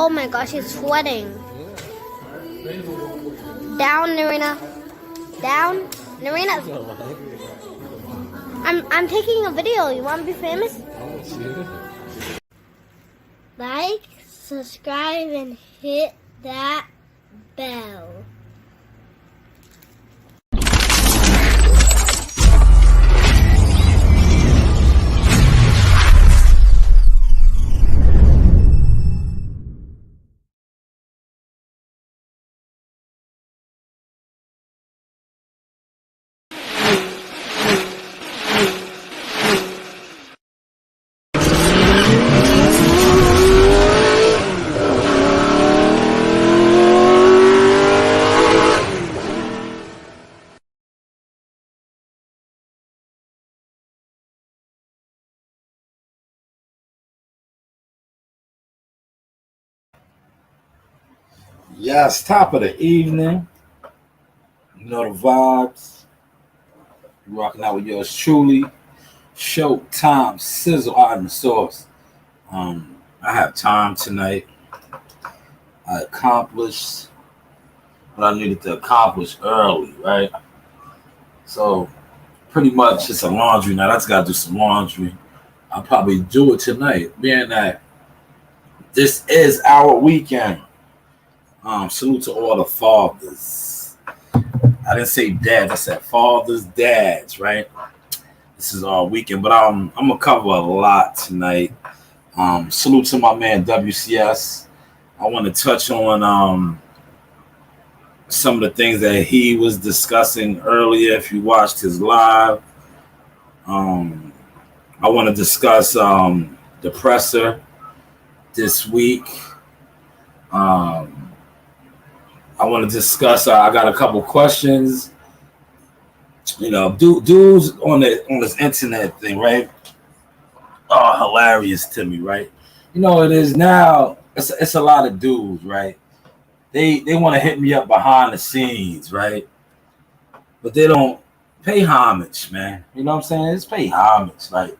Oh my gosh, he's sweating. Down, Narina. Down, Narina. I'm taking a video. You want to be famous? Like, subscribe, and hit that bell. Yes, top of the evening. You know the vibes. You're rocking out with yours truly. Showtime Sizzle out in the source. I have time tonight. I accomplished what I needed to accomplish early, right? So pretty much it's a laundry night. I just gotta do some laundry. I'll probably do it tonight, being that this is our weekend. Salute to all the fathers. I didn't say dads, I said fathers, dads, right? This is our weekend, but I'm gonna cover a lot tonight. Salute to my man WCS. I want to touch on some of the things that he was discussing earlier. If you watched his live, I want to discuss the presser this week. I want to discuss. I got a couple questions. You know, dudes on this internet thing, right? Oh, hilarious to me, right? You know, it is now. It's a lot of dudes, right? They want to hit me up behind the scenes, right? But they don't pay homage, man. You know what I'm saying? It's pay homage, like.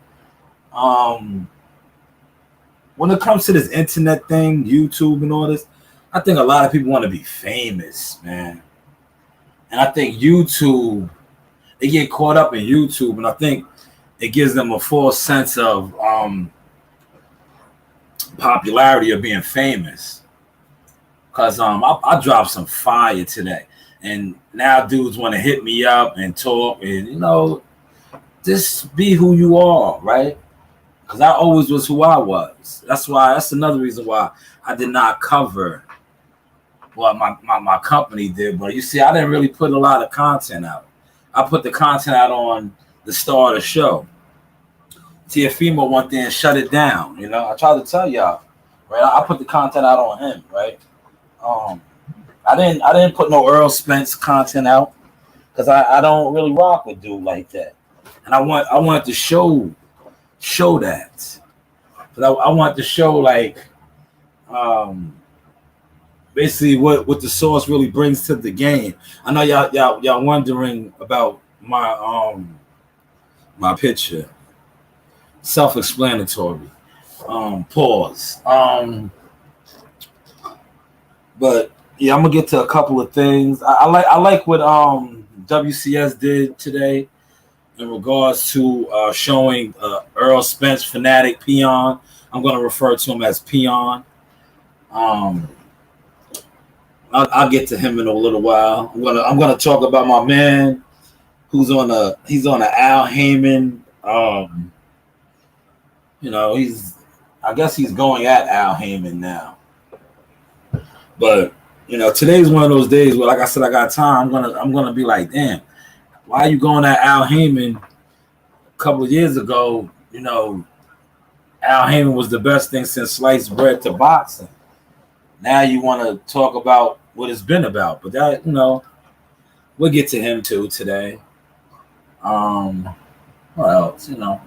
When it comes to this internet thing, YouTube and all this, I think a lot of people want to be famous, man. And I think YouTube, they get caught up in YouTube, and I think it gives them a false sense of popularity of being famous. Because I dropped some fire today, and now dudes want to hit me up and talk, and you know, just be who you are, right? Because I always was who I was. That's another reason why I did not cover what my company did. But you see, I didn't really put a lot of content out. I put the content out on the start of the show. Tiafimo went there and shut it down. You know, I tried to tell y'all, right? I put the content out on him, right? I didn't put no Earl Spence content out because I don't really rock with dude like that. And I wanted to show that. But I want to show like basically what the source really brings to the game. I know y'all wondering about my my picture. Self-explanatory. Pause. But yeah, I'm gonna get to a couple of things. I like what WCS did today in regards to showing Earl Spence fanatic Peon. I'm gonna refer to him as Peon. I'll get to him in a little while. I'm gonna talk about my man who's on a Al Heyman. You know, I guess he's going at Al Heyman now. But you know, today's one of those days where, like I said, I got time. I'm gonna be like, damn, why are you going at Al Heyman? A couple of years ago, you know, Al Heyman was the best thing since sliced bread to boxing. Now you want to talk about what it's been about, but that, you know, we'll get to him too today. What else? You know,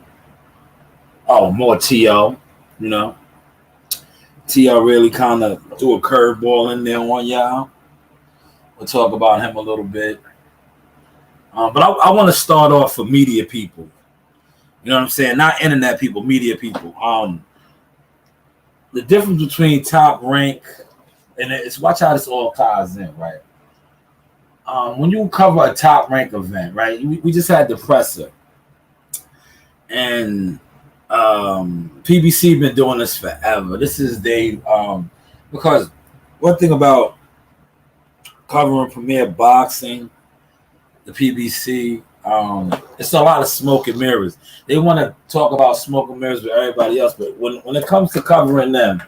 more T.O. You know. T.O. really kind of threw a curveball in there on y'all. We'll talk about him a little bit. But I want to start off for media people. You know what I'm saying? Not internet people, media people. the difference between Top Rank and it's watch how this all ties in, right? When you cover a Top Rank event, right? We just had the presser, and PBC been doing this forever. This is because one thing about covering Premier Boxing, the PBC, it's a lot of smoke and mirrors. They want to talk about smoke and mirrors with everybody else, but when it comes to covering them,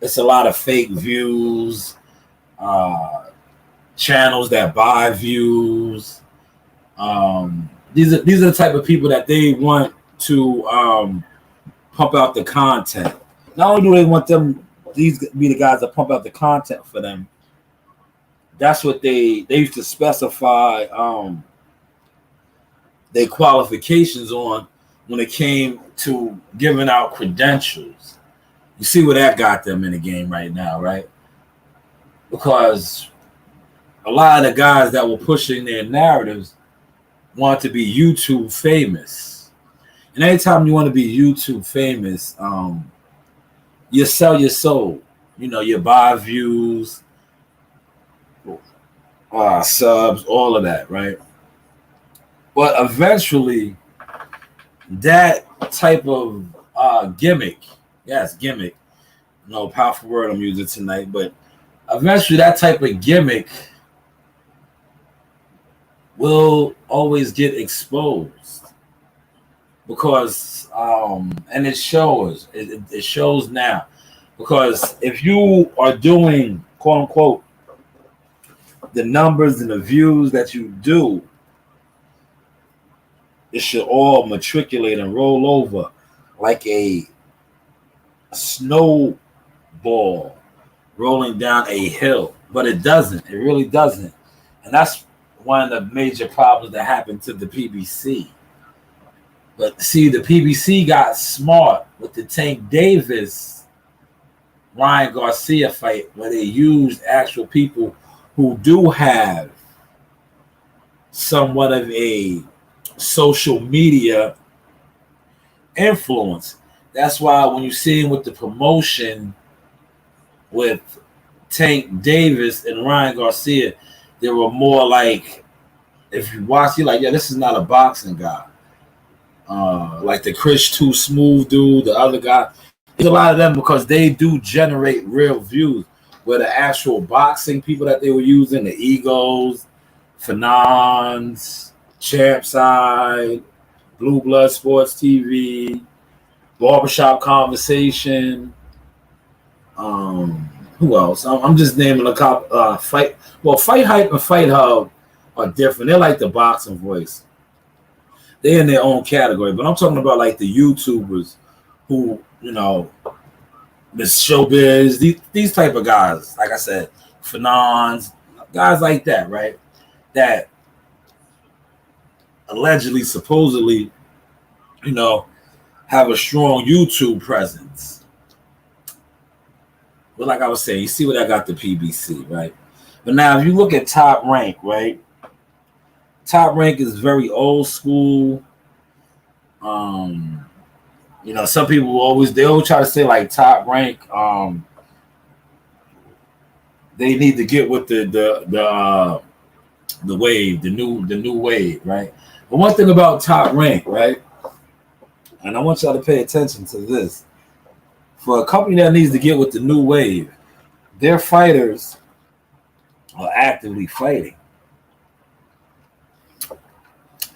it's a lot of fake views, channels that buy views. These are the type of people that they want to pump out the content. Not only do they want these be the guys that pump out the content for them. That's what they used to specify their qualifications on when it came to giving out credentials. You see where that got them in the game right now, right? Because a lot of the guys that were pushing their narratives want to be YouTube famous. And anytime you want to be YouTube famous, you sell your soul. You know, you buy views, subs, all of that, right? But eventually, that type of gimmick, yes, gimmick, no powerful word I'm using tonight, but eventually that type of gimmick will always get exposed because, and it shows now, because if you are doing, quote unquote, the numbers and the views that you do, it should all matriculate and roll over like a snowball rolling down a hill. But it doesn't. It really doesn't. And that's one of the major problems that happened to the PBC. But see, the PBC got smart with the Tank Davis Ryan Garcia fight where they used actual people who do have somewhat of a social media influence. That's why when you see him with the promotion with Tank Davis and Ryan Garcia, they were more like, if you watch, you're like, yeah, this is not a boxing guy. Like the Chris Too Smooth dude, the other guy. There's a lot of them because they do generate real views. Where the actual boxing people that they were using, the Egos, Fanons, Champside, Blue Blood Sports TV, Barbershop Conversation. Who else? I'm just naming a couple. Fight Hype and Fight Hub are different. They're like the boxing voice. They're in their own category. But I'm talking about like the YouTubers who, you know, the showbiz, these type of guys. Like I said, Fanons, guys like that, right? That allegedly, supposedly, you know, have a strong YouTube presence. But like I was saying, you see what I got the PBC, right? But now if you look at Top Rank, right? Top Rank is very old school. You know, some people always try to say like Top Rank. They need to get with the wave, the new wave, right? But one thing about Top Rank, right? And I want y'all to pay attention to this. For a company that needs to get with the new wave, their fighters are actively fighting.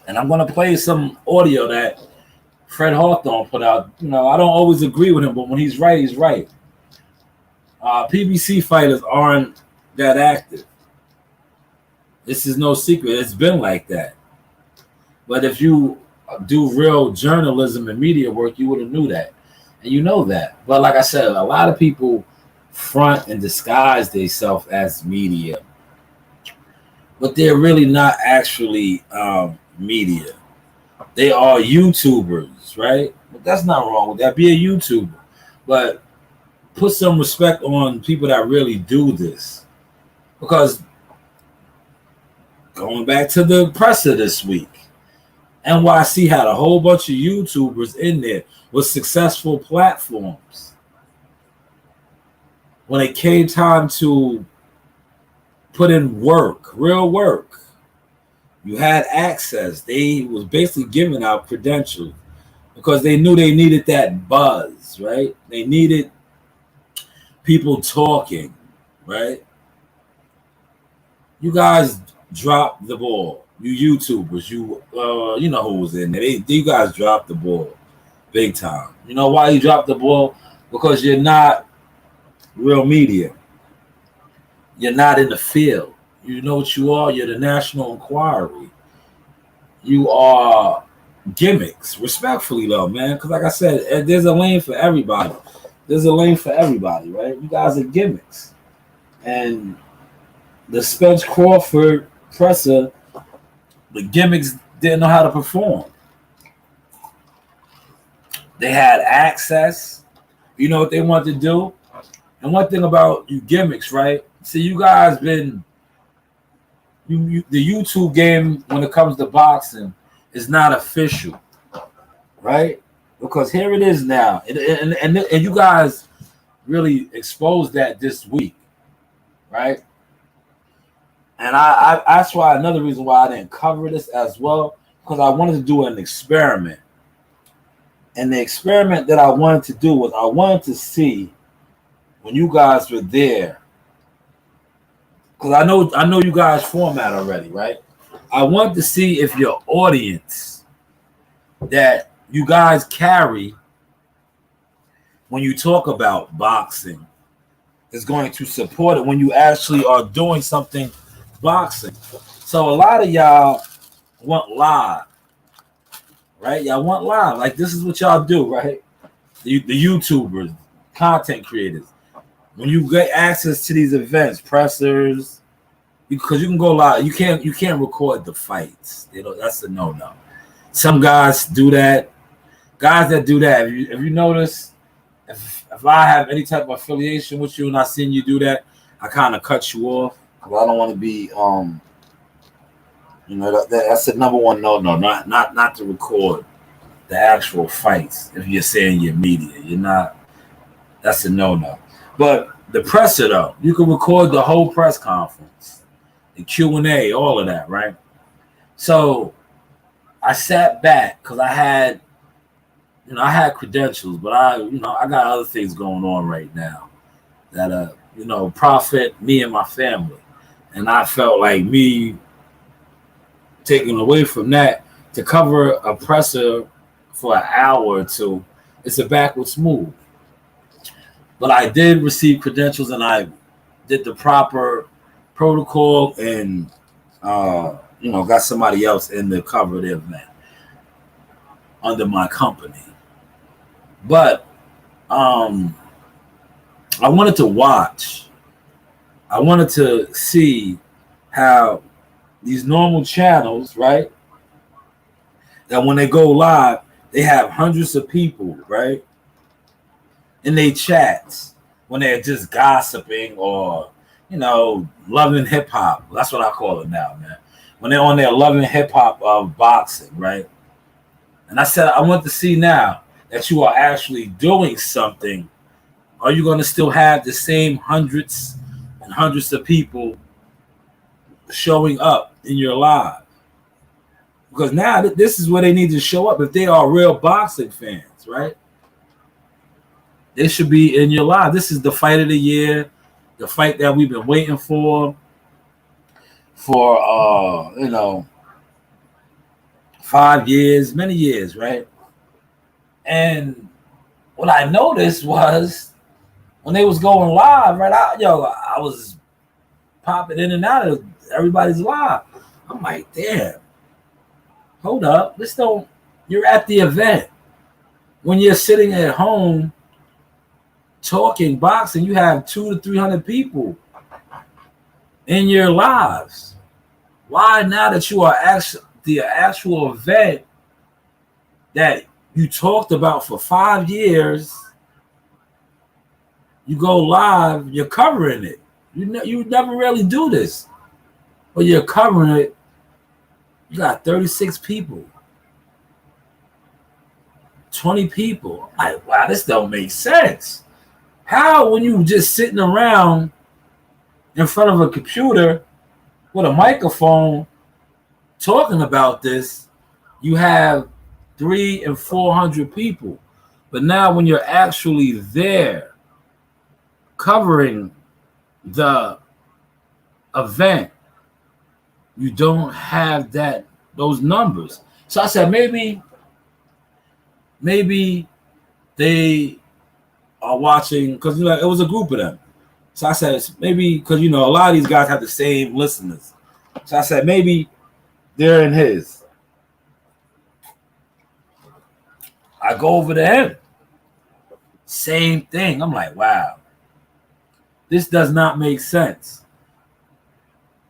And I'm going to play some audio that Fred Hawthorne put out. You know, I don't always agree with him, but when he's right, he's right. PBC fighters aren't that active. This is no secret. It's been like that. But if you do real journalism and media work, you would have knew that. And you know that. But like I said, a lot of people front and disguise themselves as media. But they're really not actually media. They are YouTubers, right? But that's not wrong with that. Be a YouTuber. But put some respect on people that really do this. Because going back to the presser this week, NYC had a whole bunch of YouTubers in there with successful platforms. when it came time to put in work, real work, you had access. They was basically giving out credentials because they knew they needed that buzz, right? They needed people talking, right? You guys dropped the ball. You YouTubers, you know who was in there. You guys dropped the ball big time. You know why you dropped the ball? Because you're not real media. You're not in the field. You know what you are? You're the National Enquiry. You are gimmicks, respectfully though, man. Because like I said, there's a lane for everybody. There's a lane for everybody, right? You guys are gimmicks. And the Spence Crawford presser, the gimmicks didn't know how to perform. They had access. You know what they wanted to do? And one thing about you gimmicks, right? See, you guys been the YouTube game when it comes to boxing is not official, right? Because here it is now, and you guys really exposed that this week, right? And I that's why another reason why I didn't cover this as well, because I wanted to do an experiment. And the experiment that I wanted to do was I wanted to see when you guys were there, because I know you guys format already, right? I wanted to see if your audience that you guys carry when you talk about boxing is going to support it when you actually are doing something boxing. So a lot of y'all want live, right? Y'all want live. Like this is what y'all do, right? The YouTubers, content creators. When you get access to these events, pressers, because you can go live, you can't record the fights. You know that's a no. Some guys do that. Guys that do that, if you notice, if I have any type of affiliation with you and I seen you do that, I kind of cut you off because I don't want to be that's the number one no, not to record the actual fights. If you're saying you're media, you're not. That's a no. But the presser though, you can record the whole press conference, the Q&A, all of that, right? So I sat back because I had credentials, but I got other things going on right now that profit me and my family, and I felt like me taking away from that to cover a presser for an hour or two, it's a backwards move. But I did receive credentials and I did the proper protocol and got somebody else in the cover of the event under my company. But I wanted to watch. I wanted to see how these normal channels, right? That when they go live, they have hundreds of people, right? In their chats when they're just gossiping or, loving hip hop. That's what I call it now, man. When they're on there loving hip hop of boxing, right? And I said, I want to see now that you are actually doing something. Are you going to still have the same hundreds and hundreds of people showing up in your live? Because now this is where they need to show up if they are real boxing fans, right? They should be in your live. This is the fight of the year, the fight that we've been waiting for 5 years, many years, right? And what I noticed was when they was going live, right? I was popping in and out of everybody's live. I'm like, damn, hold up. You're at the event. When you're sitting at home talking boxing, you have 200 to 300 people in your lives. Why now that you are the actual event that you talked about for 5 years, you go live, you're covering it. You never really do this, but you're covering it. You got 36 people, 20 people. Like, wow, this don't make sense. How, when you just sitting around in front of a computer with a microphone talking about this, you have 300 and 400 people. But now when you're actually there covering the event, you don't have those numbers. So I said maybe they are watching, because it was a group of them. So I said maybe because a lot of these guys have the same listeners. So I said maybe they're in his. I go over to him. Same thing. I'm like, wow, this does not make sense.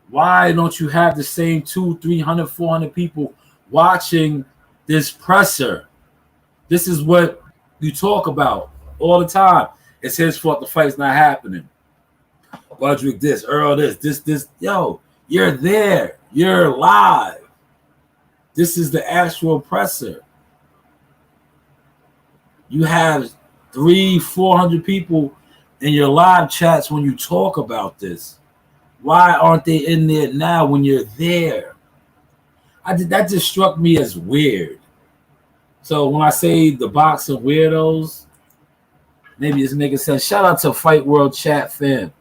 Why don't you have the same 200, 300, 400 people watching this presser? This is what you talk about all the time. It's his fault the fight's not happening. Budrick this, Earl this. Yo, you're there. You're live. This is the actual presser. You have 300-400 people in your live chats when you talk about this. Why aren't they in there now when you're there? That just struck me as weird. So when I say the boxing weirdos, maybe it's making sense. Shout out to Fight World Chat fan.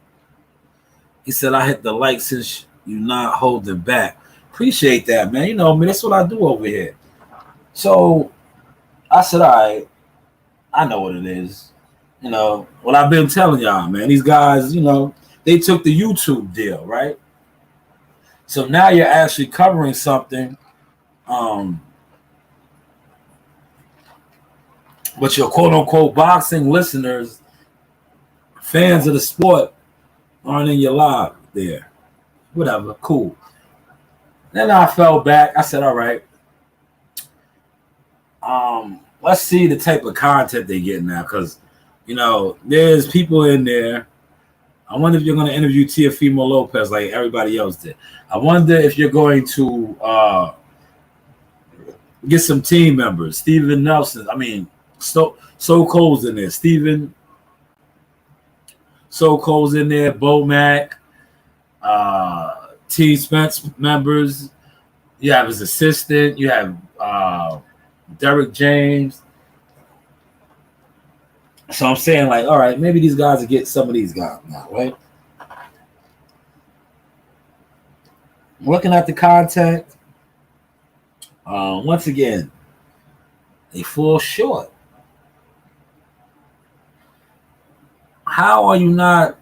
He said, I hit the like since you're not holding back. Appreciate that, man. Man, that's what I do over here. So I said, all right, I know what it is. What I've been telling y'all, man. These guys, they took the YouTube deal, right? So now you're actually covering something, but your quote-unquote boxing listeners, fans of the sport, aren't in your live there. Whatever, cool. Then I fell back. I said, all right, let's see the type of content they get now, because, there's people in there. I wonder if you're going to interview Teofimo Lopez like everybody else did. I wonder if you're going to get some team members. Steven Nelson. So Cole's in there. Steven So Cole's in there. Bo Mack. T. Spence members. You have his assistant. You have Derek James. So I'm saying, like, all right, maybe these guys will get some of these guys now, right? Looking at the content, once again, they fall short. How are you not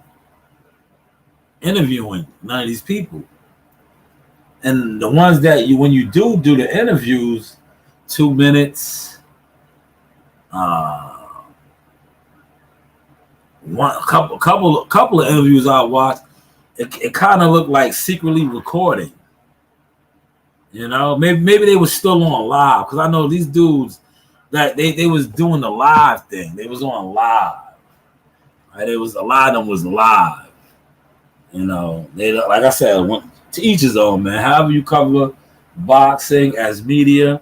interviewing none of these people? And the ones that when you do the interviews, 2 minutes, couple of interviews I watched, it kind of looked like secretly recording. Maybe they were still on live, because I know these dudes that they was doing the live thing. They was on live. Right? It was a lot of them was live. They, like I said, to each his own, man. However you cover boxing as media,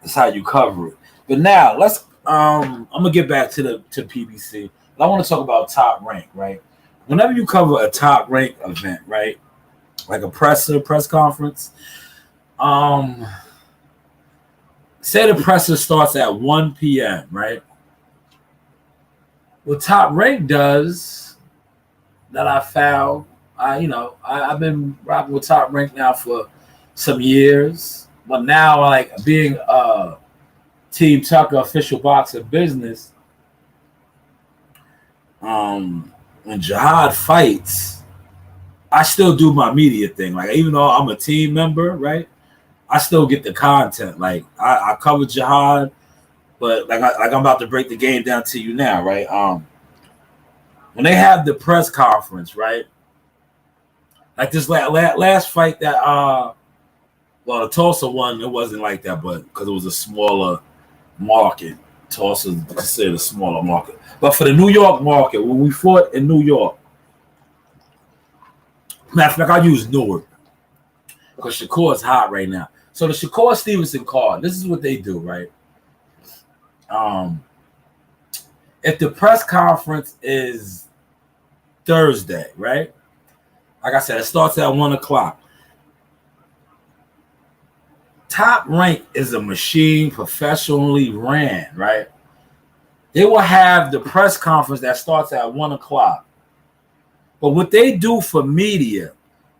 that's how you cover it. But now let's I'm gonna get back to PBC. I want to talk about Top Rank, right? Whenever you cover a Top Rank event, right, like a press conference, say the presser starts at 1 p.m., right? What Top Rank does that I found, I've been rocking with Top Rank now for some years, but now like being Team Tucker official boxing business, when Jihad fights, I still do my media thing. Like, even though I'm a team member, right, I still get the content. Like, I cover Jihad, but like I'm about to break the game down to you now, right? When they have the press conference, right, like this last fight that the Tulsa one, it wasn't like that, but because it was a smaller market. Tulsa is considered a smaller market. But for the New York market, when we fought in New York, matter of fact, I use Newark because Shakur is hot right now. So the Shakur Stevenson card, this is what they do, right? if the press conference is Thursday, right? Like I said, it starts at 1 o'clock. Top Rank is a machine professionally ran, right? They will have the press conference that starts at 1 o'clock. But what they do for media,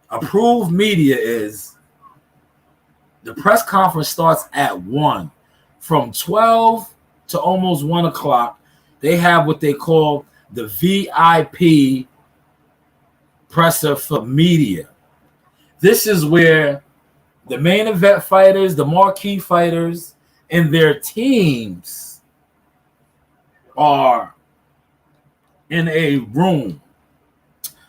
approved media, is the press conference starts at 1. From 12 to almost 1 o'clock, they have what they call the VIP presser for media. This is where the main event fighters, the marquee fighters, and their teams are in a room.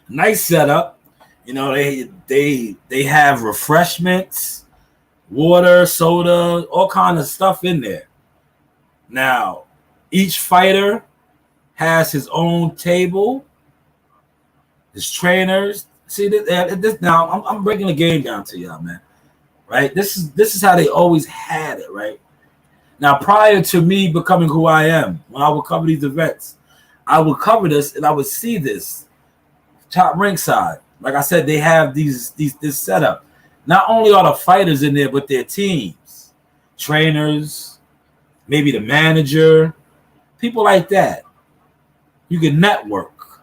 Nice setup. You know, they have refreshments, water, soda, all kind of stuff in there. Now, each fighter has his own table, his trainers. See this now. I'm breaking the game down to y'all, man. Right? This is how they always had it, right? Now, prior to me becoming who I am, when I would cover these events, I would cover this and I would see this top ringside. Like I said, they have this setup. Not only are the fighters in there, but their teams, trainers, maybe the manager, people like that. You can network.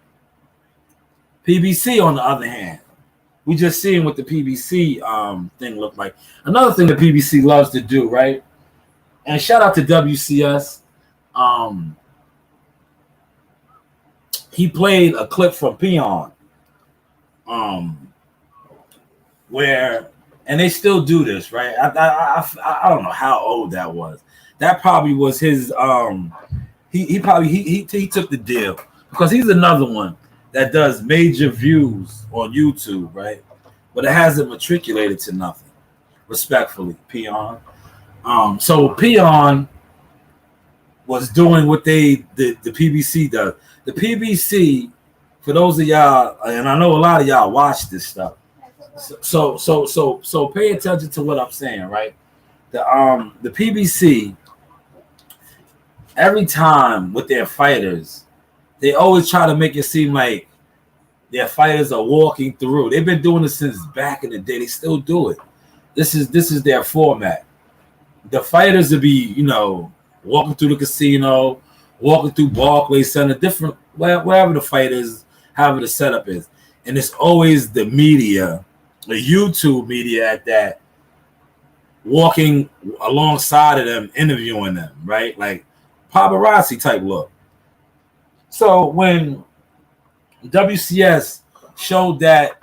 PBC, on the other hand, we just seeing what the PBC thing looked like. Another thing that PBC loves to do, right? And shout out to WCS. He played a clip from Peon, where, and they still do this, right? I don't know how old that was. That probably was his. He probably took the deal, because he's another one that does major views on YouTube, right? But it hasn't matriculated to nothing. Respectfully, Peon. So Peon was doing what the PBC does. The PBC, for those of y'all, and I know a lot of y'all watch this stuff. So pay attention to what I'm saying, right? The PBC, every time with their fighters, they always try to make it seem like their fighters are walking through. They've been doing this since back in the day. They still do it. This is their format. The fighters will be, walking through the casino, walking through Barclays Center, different, wherever the fight is, however the setup is. And it's always the media, the YouTube media at that, walking alongside of them, interviewing them, right? Like paparazzi type look. So when WCS showed that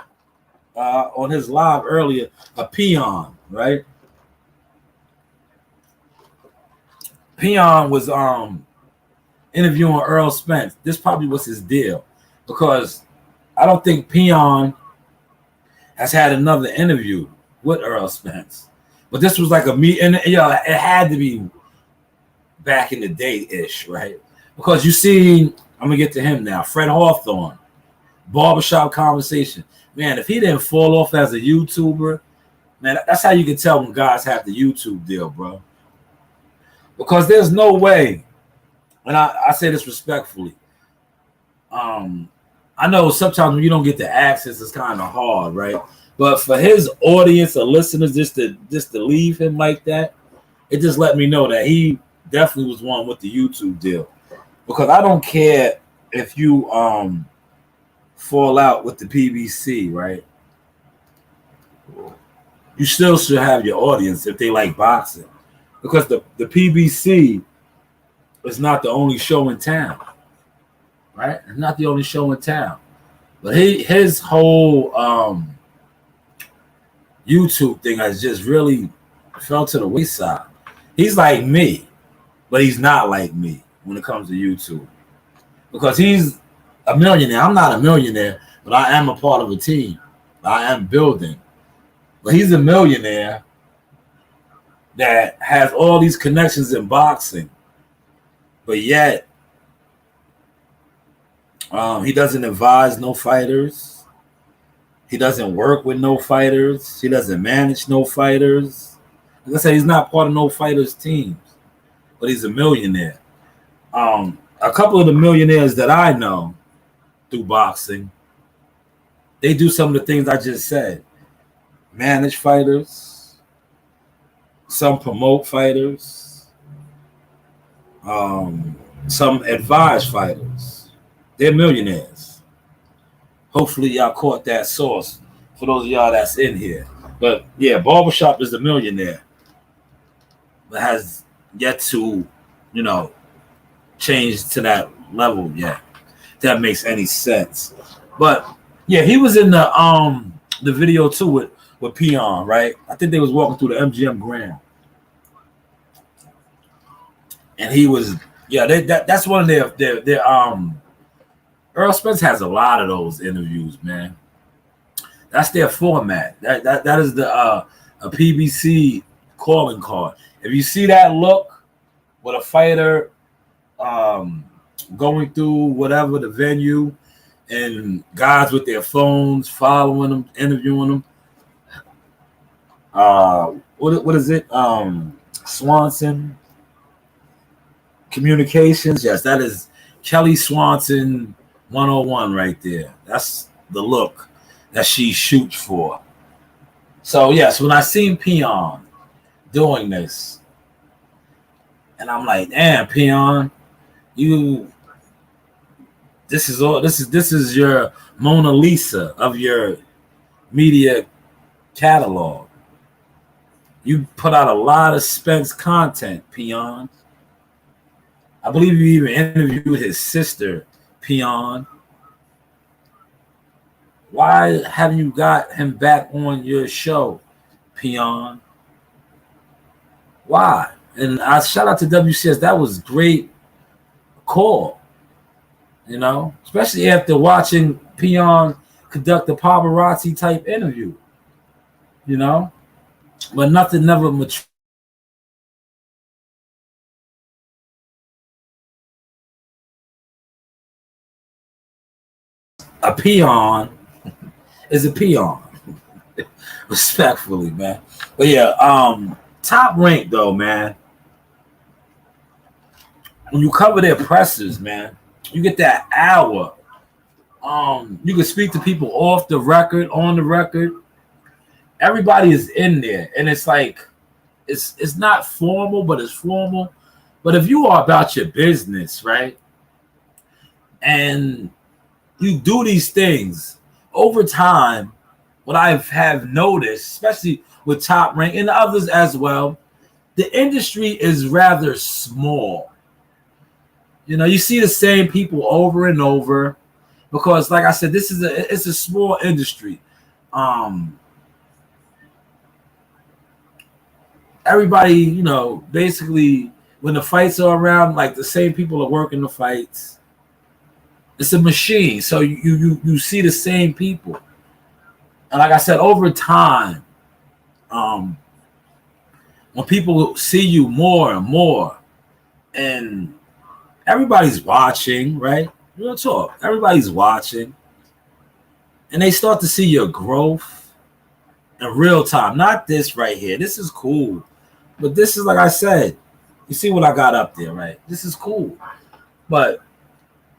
on his live earlier, a Peon, right? Peon was interviewing Earl Spence. This probably was his deal, because I don't think Peon has had another interview with Earl Spence. But this was like a meet, and it had to be back in the day-ish, right? Because you see, I'm gonna get to him now. Fred Hawthorne, Barbershop Conversation. Man, if he didn't fall off as a YouTuber, man, that's how you can tell when guys have the YouTube deal, bro. Because there's no way, and I say this respectfully. I know sometimes when you don't get the access, it's kind of hard, right? But for his audience or listeners, just to leave him like that, it just let me know that he definitely was one with the YouTube deal. Because I don't care if you fall out with the PBC, right? You still should have your audience if they like boxing. Because the PBC is not the only show in town, right? It's not the only show in town. But his whole YouTube thing has just really fell to the wayside. He's like me, but he's not like me when it comes to YouTube. Because he's a millionaire. I'm not a millionaire, but I am a part of a team. I am building. But he's a millionaire that has all these connections in boxing, but yet he doesn't advise no fighters. He doesn't work with no fighters. He doesn't manage no fighters. Like I said, he's not part of no fighters' teams, but he's a millionaire. a couple of the millionaires that I know through boxing, they do some of the things I just said. Manage fighters, some promote fighters, some advise fighters. They're millionaires. Hopefully y'all caught that source for those of y'all that's in here. But yeah, Barbershop is a millionaire that has yet to, change to that level yet. If that makes any sense. But yeah, he was in the video too with Peon, right? I think they was walking through the MGM Grand. And he was, that's one of their Earl Spence has a lot of those interviews, man. That's their format. That is a PBC calling card. If you see that look with a fighter going through whatever the venue and guys with their phones following them, interviewing them. What is it? Swanson Communications. Yes, that is Kelly Swanson 101 right there. That's the look that she shoots for. So yes, when I seen Peon doing this, and I'm like, damn, Peon, this is your Mona Lisa of your media catalog. You put out a lot of Spence content, Peon. I believe you even interviewed his sister, Peon. Why haven't you got him back on your show, Peon? Why? And I shout out to WCS. That was great call. Especially after watching Peon conduct a paparazzi type interview. But nothing never matured. A peon is a peon. Respectfully, man. But yeah, Top Rank though, man. When you cover their pressers, man, you get that hour. You can speak to people off the record, on the record. Everybody is in there, and it's like it's not formal, but it's formal. But if you are about your business, right, and you do these things over time, what I have noticed, especially with Top Rank and others as well, the industry is rather small. You see the same people over and over because, like I said, it's a small industry. Everybody, basically when the fights are around, like the same people are working the fights. It's a machine, so you see the same people, and like I said, over time, when people see you more and more, and everybody's watching, right? Real talk. Everybody's watching. And they start to see your growth in real time. Not this right here. This is cool. But this is, like I said, you see what I got up there, right? This is cool. But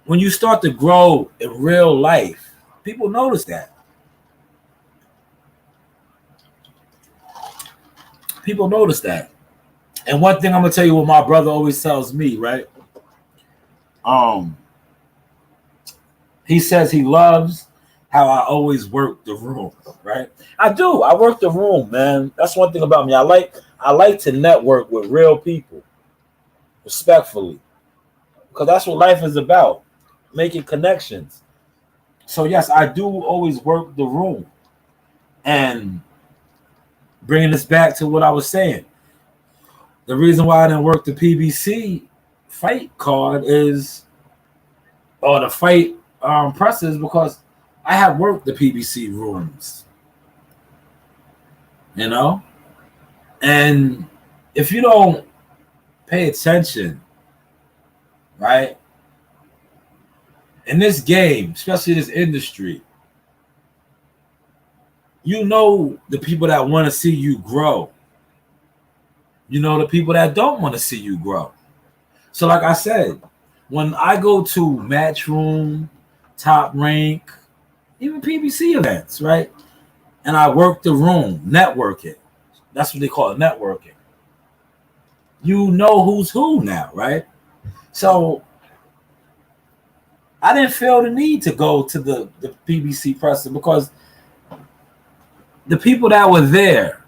when you start to grow in real life, people notice that. People notice that. And one thing I'm going to tell you what my brother always tells me, right? He says he loves how I always work the room, right? I do. I work the room, man. That's one thing about me. I like to network with real people, respectfully, because that's what life is about, making connections. So yes, I do always work the room. And bringing this back to what I was saying, the reason why I didn't work the PBC fight card or the fight presses, because I have worked the PBC rooms, and if you don't pay attention, right, in this game, especially this industry, the people that want to see you grow, the people that don't want to see you grow. So like I said, When I go to Matchroom, Top Rank, even PBC events, right? And I work the room, networking. That's what they call it, networking. You know who's who now, right? So I didn't feel the need to go to the PBC presser because the people that were there,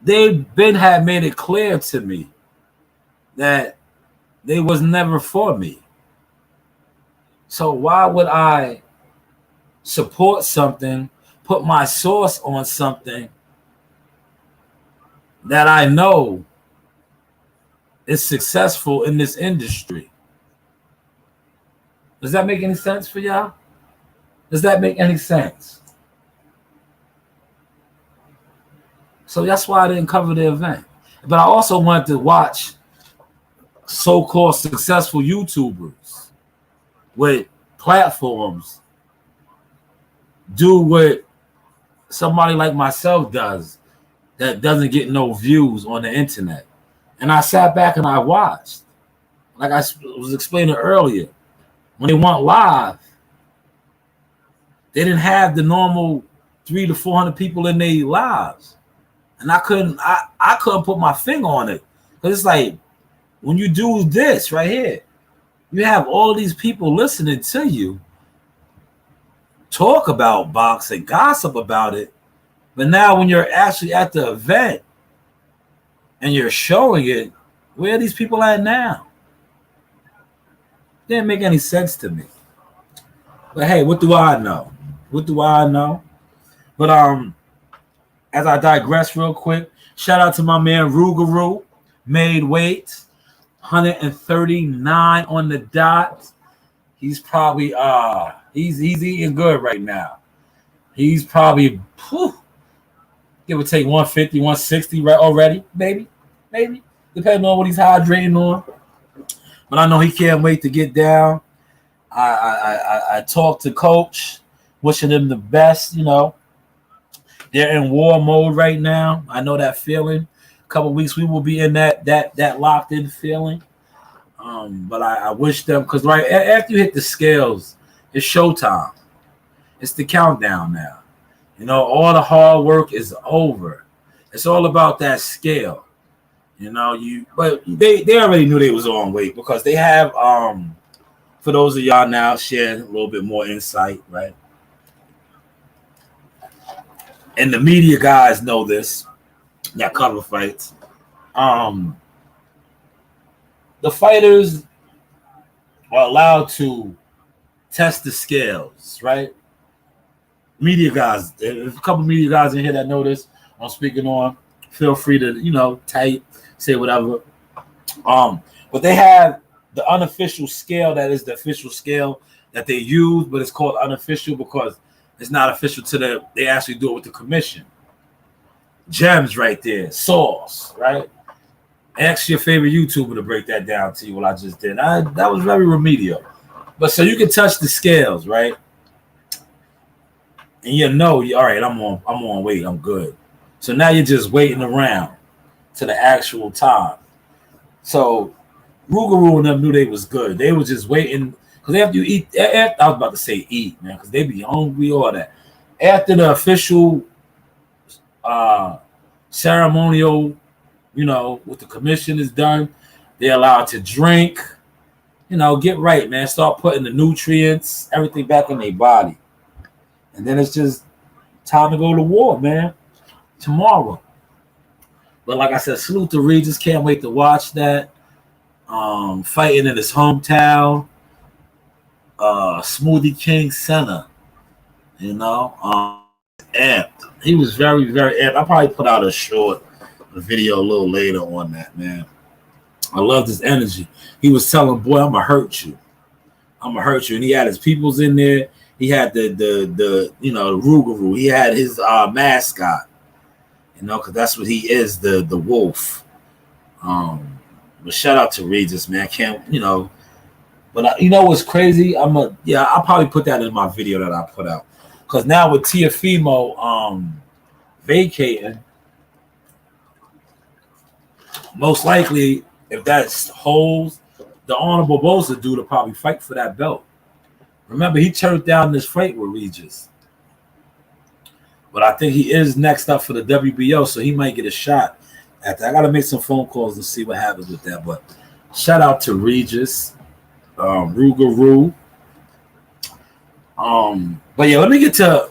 they've been had made it clear to me that they was never for me. So why would I support something, put my source on something that I know is successful in this industry? Does that make any sense for y'all? Does that make any sense? So that's why I didn't cover the event. But I also wanted to watch so-called successful YouTubers with platforms do what somebody like myself does that doesn't get no views on the internet. And I sat back and I watched. Like I was explaining earlier, when they went live, they didn't have the normal 300 to 400 people in their lives. And I couldn't put my finger on it. Because it's like, when you do this right here, you have all of these people listening to you talk about boxing, gossip about it. But now when you're actually at the event and you're showing it, where are these people at now? Didn't make any sense to me. But hey, what do I know? What do I know? But as I digress real quick, shout out to my man Rougarou, made weight, 139 on the dot. He's probably he's eating good right now. He's probably give or take 150, 160 right already, maybe, depending on what he's hydrating on. But I know he can't wait to get down. I talked to Coach, wishing him the best. You know, they're in war mode right now. I know that feeling. A couple of weeks we will be in that locked in feeling. But I wish them, because right after you hit the scales, it's showtime. It's the countdown now. You know, all the hard work is over. It's all about that scale. You know, but they already knew they was on weight because they have for those of y'all now sharing a little bit more insight, right? And the media guys know this. That cover fights. The fighters are allowed to test the scales, right? Media guys, there's a couple media guys in here that know this. I'm speaking on. Feel free to, type, say whatever. But they have the unofficial scale that is the official scale that they use, but it's called unofficial because it's not official to they actually do it with the commission. Gems right there, sauce, right? Ask your favorite YouTuber to break that down to you. What I just did, that was very remedial. But so you can touch the scales, right? And all right, I'm on weight, I'm good. So now you're just waiting around to the actual time. So Rougarou and them knew they was good. They was just waiting because after you eat, I was about to say eat, man, because they be hungry, all that. After the official ceremonial, what the commission is done, they're allowed to drink, get right, man. Start putting the nutrients, everything back in their body. And then it's just time to go to war, man. Tomorrow. But like I said, salute to Regis. Can't wait to watch that. Fighting in his hometown. Smoothie King Center. Amped. He was very, very amped. I'll probably put out a video a little later on that, man. I loved his energy. He was telling, boy, I'm gonna hurt you. And he had his peoples in there. He had the Rougarou. He had his mascot, because that's what he is, the wolf. But shout out to Regis, man. But what's crazy? I'll probably put that in my video that I put out. Because now with Tiafimo vacating, most likely, if that holds, the Honorable Bosa dude to probably fight for that belt. Remember, he turned down this fight with Regis. But I think he is next up for the WBO, so he might get a shot at that. I got to make some phone calls and see what happens with that. But shout out to Regis, Rugaroo. But yeah, let me get to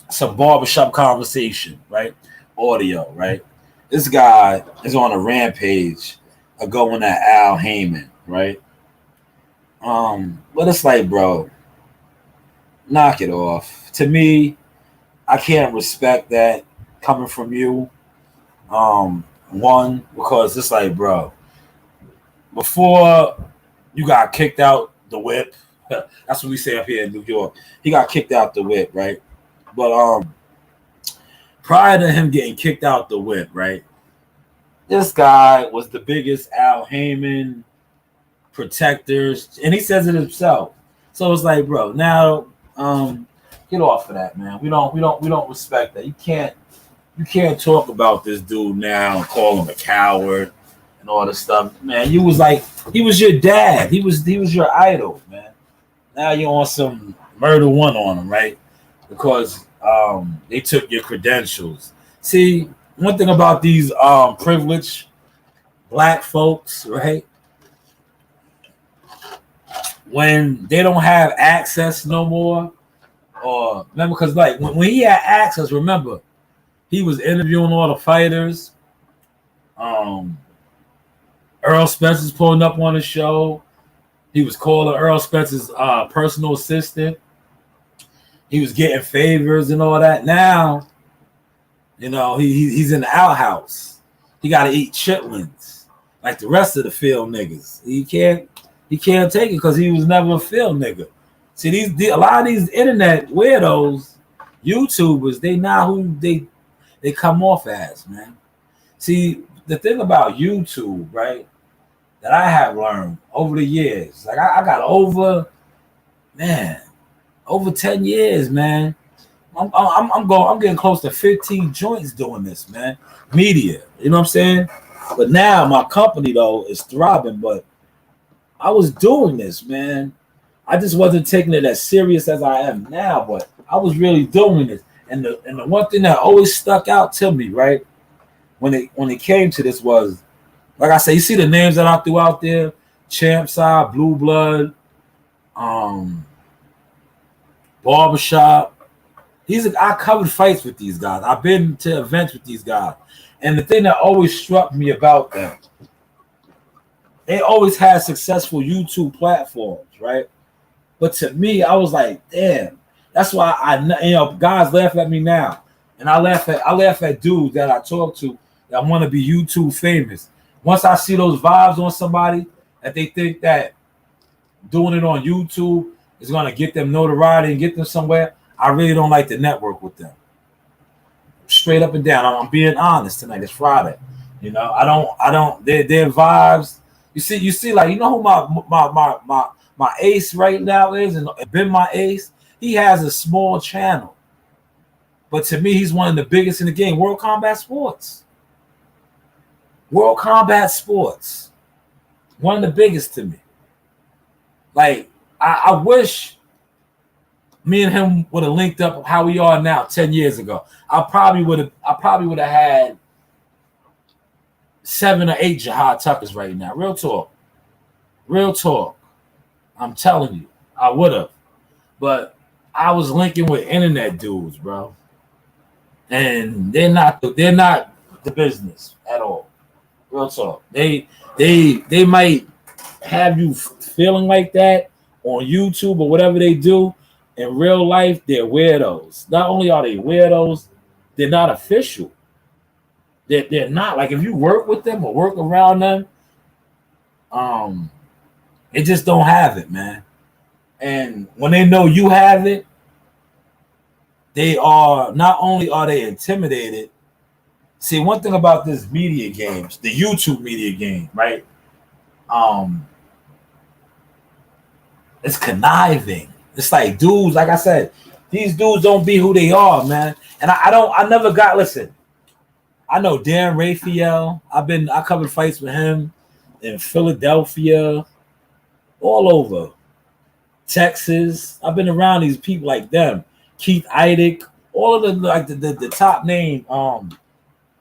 some barbershop conversation, right? Audio, right? This guy is on a rampage of going at Al Heyman, right? But it's like, bro, knock it off. To me, I can't respect that coming from you. One, because it's like, bro, before you got kicked out the whip, that's what we say up here in New York. He got kicked out the whip, right? But prior to him getting kicked out the whip, right? This guy was the biggest Al Heyman protectors, and he says it himself. So it's like, bro, now get off of that, man. We don't respect that. You can't talk about this dude now and call him a coward and all this stuff, man. You was like, he was your dad. He was your idol, man. Now you're on some murder one on him, right? Because they took your credentials. See, one thing about these privileged black folks, right? When they don't have access no more, or remember, because like when he had access, remember, he was interviewing all the fighters. Earl Spencer's pulling up on the show. He was calling Earl Spencer's personal assistant. He was getting favors and all that. Now, you know, he's in the outhouse. He got to eat chitlins like the rest of the field niggas. He can't take it because he was never a field nigga. See, a lot of these internet weirdos, YouTubers, they not who they come off as, man. See, the thing about YouTube, right, that I have learned over the years, like I got over 10 years, man. I'm getting close to 15 joints doing this, man. Media, you know what I'm saying? But now my company though is thriving, but I was doing this, man. I just wasn't taking it as serious as I am now, but I was really doing this. And the one thing that always stuck out to me, right, when it came to this was, like I said, you see the names that I threw out there: Champ Side, Blue Blood, Barbershop. I covered fights with these guys. I've been to events with these guys. And the thing that always struck me about them, they always had successful YouTube platforms, right? But to me, I was like, damn. That's why guys laugh at me now, and I laugh at dudes that I talk to that want to be YouTube famous. Once I see those vibes on somebody that they think that doing it on YouTube is gonna get them notoriety and get them somewhere, I really don't like to network with them. Straight up and down. I'm being honest tonight. It's Friday. You know, I don't. Their vibes. You see, like, you know who my ace right now is, and been my ace. He has a small channel, but to me, he's one of the biggest in the game. World Combat Sports. World Combat Sports. One of the biggest to me. Like, I wish me and him would have linked up how we are now 10 years ago. I probably would have had 7 or 8 Jihad Tuckers right now. Real talk. Real talk. I'm telling you, I would have. But I was linking with internet dudes, bro. And they're not the business at all. Real talk. They might have you feeling like that on YouTube or whatever they do. In real life, they're weirdos. Not only are they weirdos, they're not official. They're not. Like, if you work with them or work around them, they just don't have it, man. And when they know you have it, they are not only are they intimidated. See, one thing about this media games, the YouTube media game, right? It's conniving. It's like dudes, like I said, these dudes don't be who they are, man. And listen, I know Dan Raphael. I covered fights with him in Philadelphia. all over Texas. I've been around these people like them, Keith Idick, all of the top name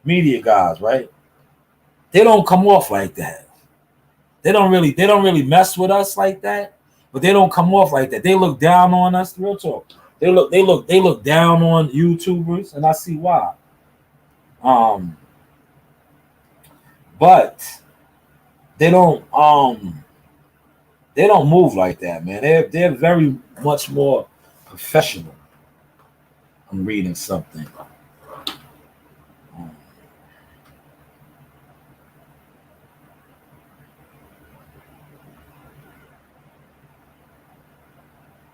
media guys, right? They don't come off like that. They don't really mess with us like that, but they don't come off like that. They look down on us. Real talk. They look down on YouTubers, and I see why. Um, but they don't move like that, man. They're very much more professional. I'm reading something. Um,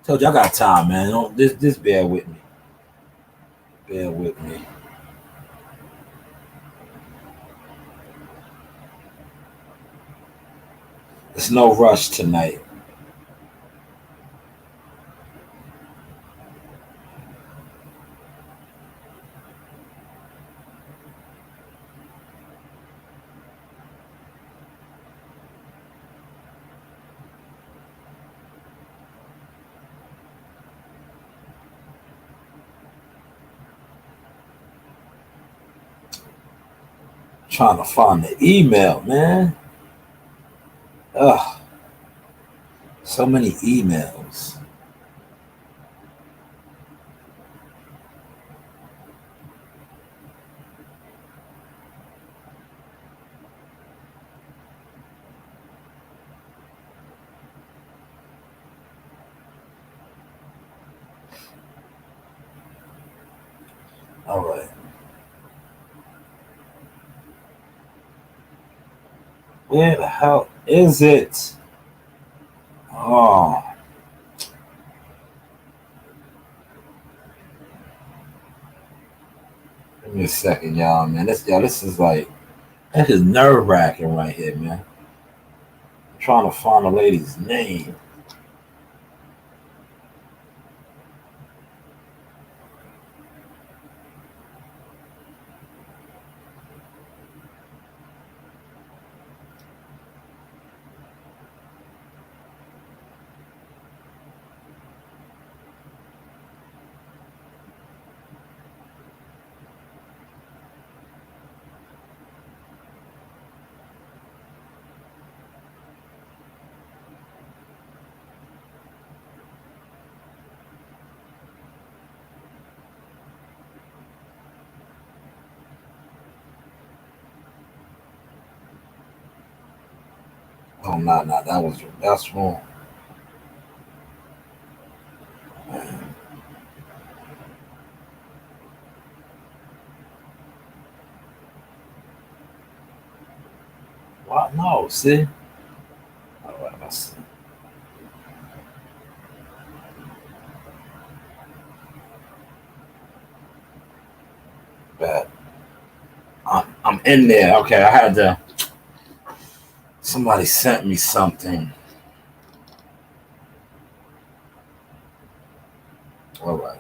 Told you I got time, man. Don't this bear with me. Bear with me. There's no rush tonight. Trying to find the email, man. Ugh, so many emails. All right. Where the hell is it? Oh, give me a second, y'all, man. This is nerve wracking right here, man. I'm trying to find a lady's name. Oh, no, no, that's wrong. What? No, see. All right, let's see. Bad. I'm in there. Okay, I had to. Somebody sent me something. All right.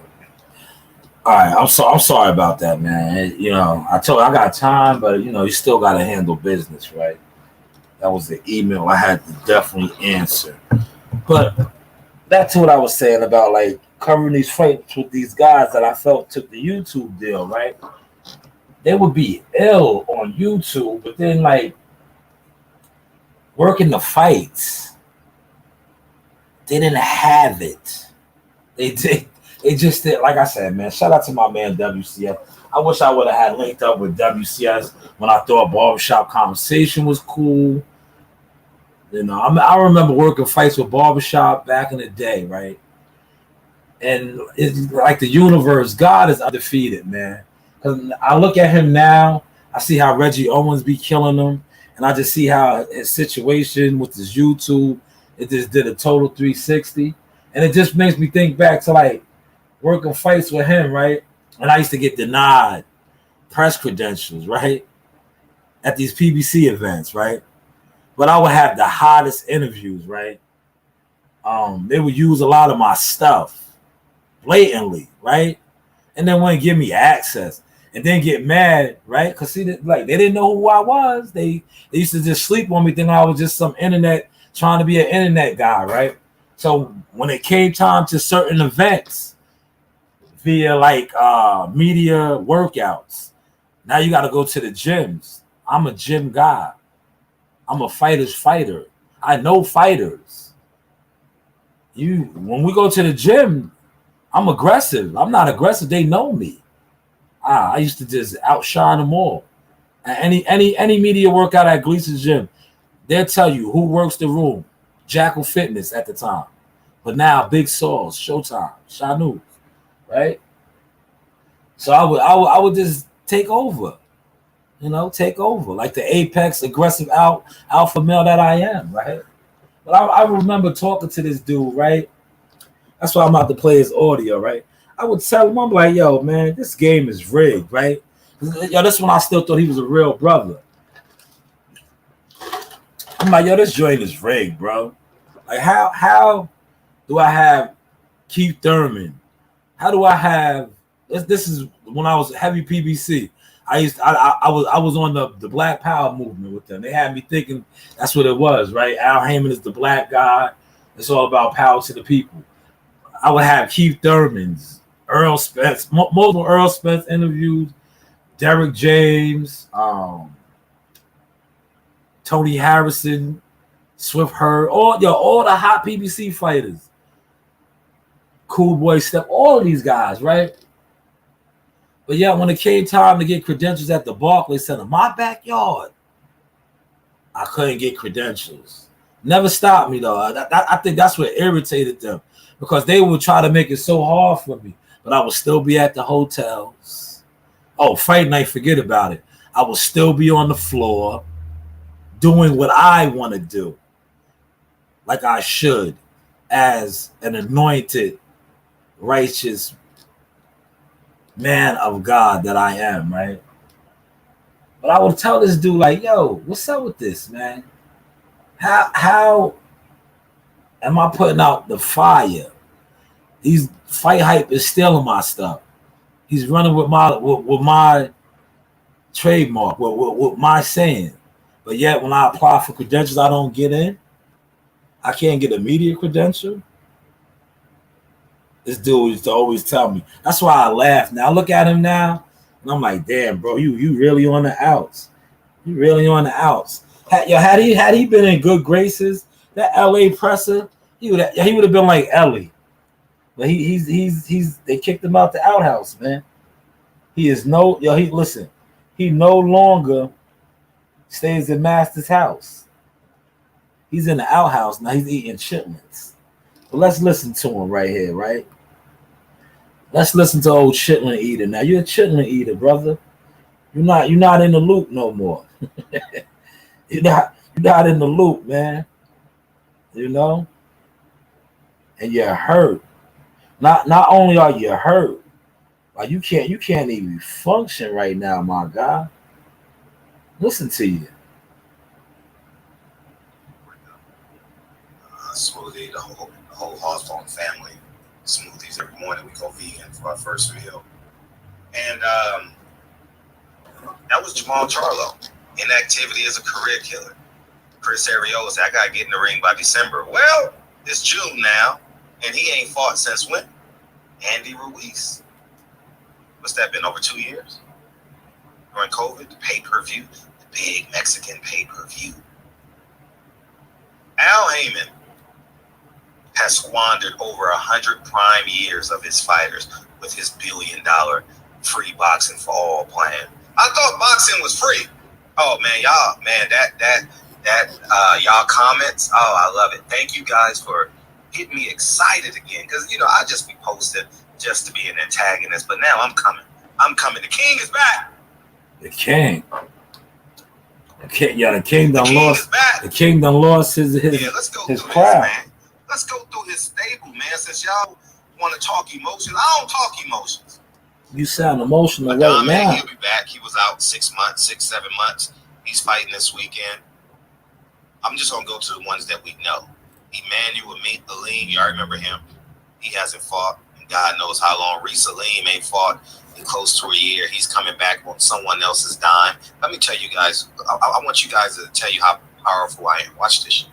All right. I'm sorry about that, man. I told you I got time, but you still got to handle business, right? That was the email I had to definitely answer. But that's what I was saying about like covering these fights with these guys that I felt took the YouTube deal, right? They would be ill on YouTube, but then like working the fights, they didn't have it. They did. They just did. Like I said, man. Shout out to my man WCS. I wish I would have had linked up with WCS when I thought barbershop conversation was cool. I remember working fights with barbershop back in the day, right? And it's like the universe, God is undefeated, man. Because I look at him now, I see how Reggie Owens be killing him, and I just see how his situation with his YouTube, it just did a total 360. And it just makes me think back to like working fights with him, right? And I used to get denied press credentials, right? At these PBC events, right? But I would have the hottest interviews, right? They would use a lot of my stuff blatantly, right? And then wouldn't give me access, and then get mad, right? Because see, like they didn't know who I was. They used to just sleep on me, thinking I was just some internet trying to be an internet guy, right? So when it came time to certain events via like media workouts, now you got to go to the gyms. I'm a gym guy. I'm a fighter's fighter. I know fighters. When we go to the gym, I'm aggressive. I'm not aggressive. They know me. I used to just outshine them all. Any media workout at Gleason's gym, they'll tell you who works the room. Jackal Fitness at the time, but now Big Sauce, Showtime, Shanu, right? So I would just take over, take over like the apex aggressive alpha male that I am, right? But I remember talking to this dude, right? That's why I'm about to play his audio, right? I would tell him, I'm like, yo, man, this game is rigged, right? Yo, this one I still thought he was a real brother. I'm like, yo, this joint is rigged, bro. Like, how do I have Keith Thurman? How do I have this is when I was heavy PBC. I was on the Black Power movement with them. They had me thinking that's what it was, right? Al Heyman is the black guy. It's all about power to the people. I would have Keith Thurman's, Earl Spence, multiple Earl Spence interviews, Derek James, Tony Harrison, Swift Hurd, all the hot PBC fighters. Cool Boy Step, all of these guys, right? But yeah, when it came time to get credentials at the Barclays Center, my backyard, I couldn't get credentials. Never stopped me though. I think that's what irritated them because they would try to make it so hard for me, but I would still be at the hotels. Oh, fight night, forget about it. I would still be on the floor doing what I want to do, like I should, as an anointed, righteous man of God that I am, right? But I would tell this dude, like, yo, what's up with this, man? How am I putting out the fire? These fight hype is stealing my stuff. He's running with my trademark, with my saying. But yet when I apply for credentials, I don't get in. I can't get a media credential. This dude used to always tell me. That's why I laugh. Now I look at him now, and I'm like, damn, bro, you really on the outs. You really on the outs. Had he been in good graces, that LA presser, he would have been like Ellie. But they kicked him out the outhouse, man. He no longer stays in Master's house. He's in the outhouse now. He's eating chitlins. But let's listen to him right here, right? Let's listen to old chitlin eater. Now you're a chitlin eater, brother. You're not in the loop no more. You're not in the loop, man. And you're hurt. Not only are you hurt, like you can't even function right now, my guy. Listen to you. Smoothie, the whole Hawthorne family smoothies every morning. We go vegan for our first meal. And that was Jamal Charlo. Inactivity is a career killer. Chris Ariola said, I got to get in the ring by December. Well, it's June now, and he ain't fought since when? Andy Ruiz. What's that been, over 2 years? During COVID, the pay-per-view, the big Mexican pay-per-view. Al Heyman has squandered over 100 prime years of his fighters with his $1 billion free boxing for all plan. I thought boxing was free. Oh man, y'all comments. Oh, I love it. Thank you guys for getting me excited again. Because I just be posting just to be an antagonist, but now I'm coming. The king is back. The king. The king done lost. The king done lost his let's go his through crowd. this, man. Let's go through his stable, man. Since y'all want to talk emotions, I don't talk emotions. You sound emotional right now. He'll be back. He was out 6 months, 7 months. He's fighting this weekend. I'm just gonna go to the ones that we know. Emmanuel Aleem, y'all remember him? He hasn't fought, and God knows how long. Reese Aleem ain't fought in close to a year. He's coming back on someone else's dime. Let me tell you guys. I want you guys to tell you how powerful I am. Watch this.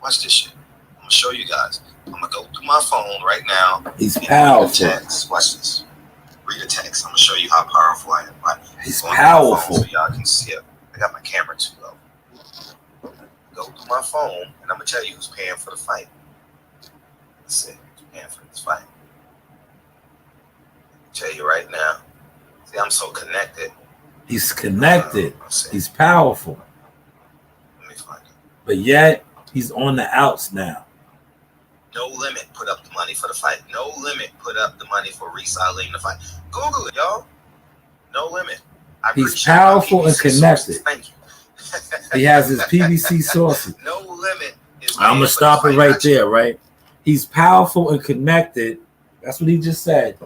Watch this shit. I'm gonna show you guys. I'm gonna go through my phone right now. He's powerful. Read a text. Watch this. Read a text. I'm gonna show you how powerful I am. Right? He's powerful. So y'all can see it. I got my camera too low. Go through my phone, and I'm gonna tell you who's paying for the fight. Let's see who's paying for this fight. Tell you right now. See, I'm so connected. He's connected. He's powerful. Let me find it. But yet, he's on the outs now. No Limit put up the money for the fight. No Limit put up the money for Reese Ali in the fight. Google it, y'all. No Limit. He's powerful and connected. Thank you. He has his PVC sources. No Limit is. I'm going to stop it right there, right? He's powerful and connected. That's what he just said.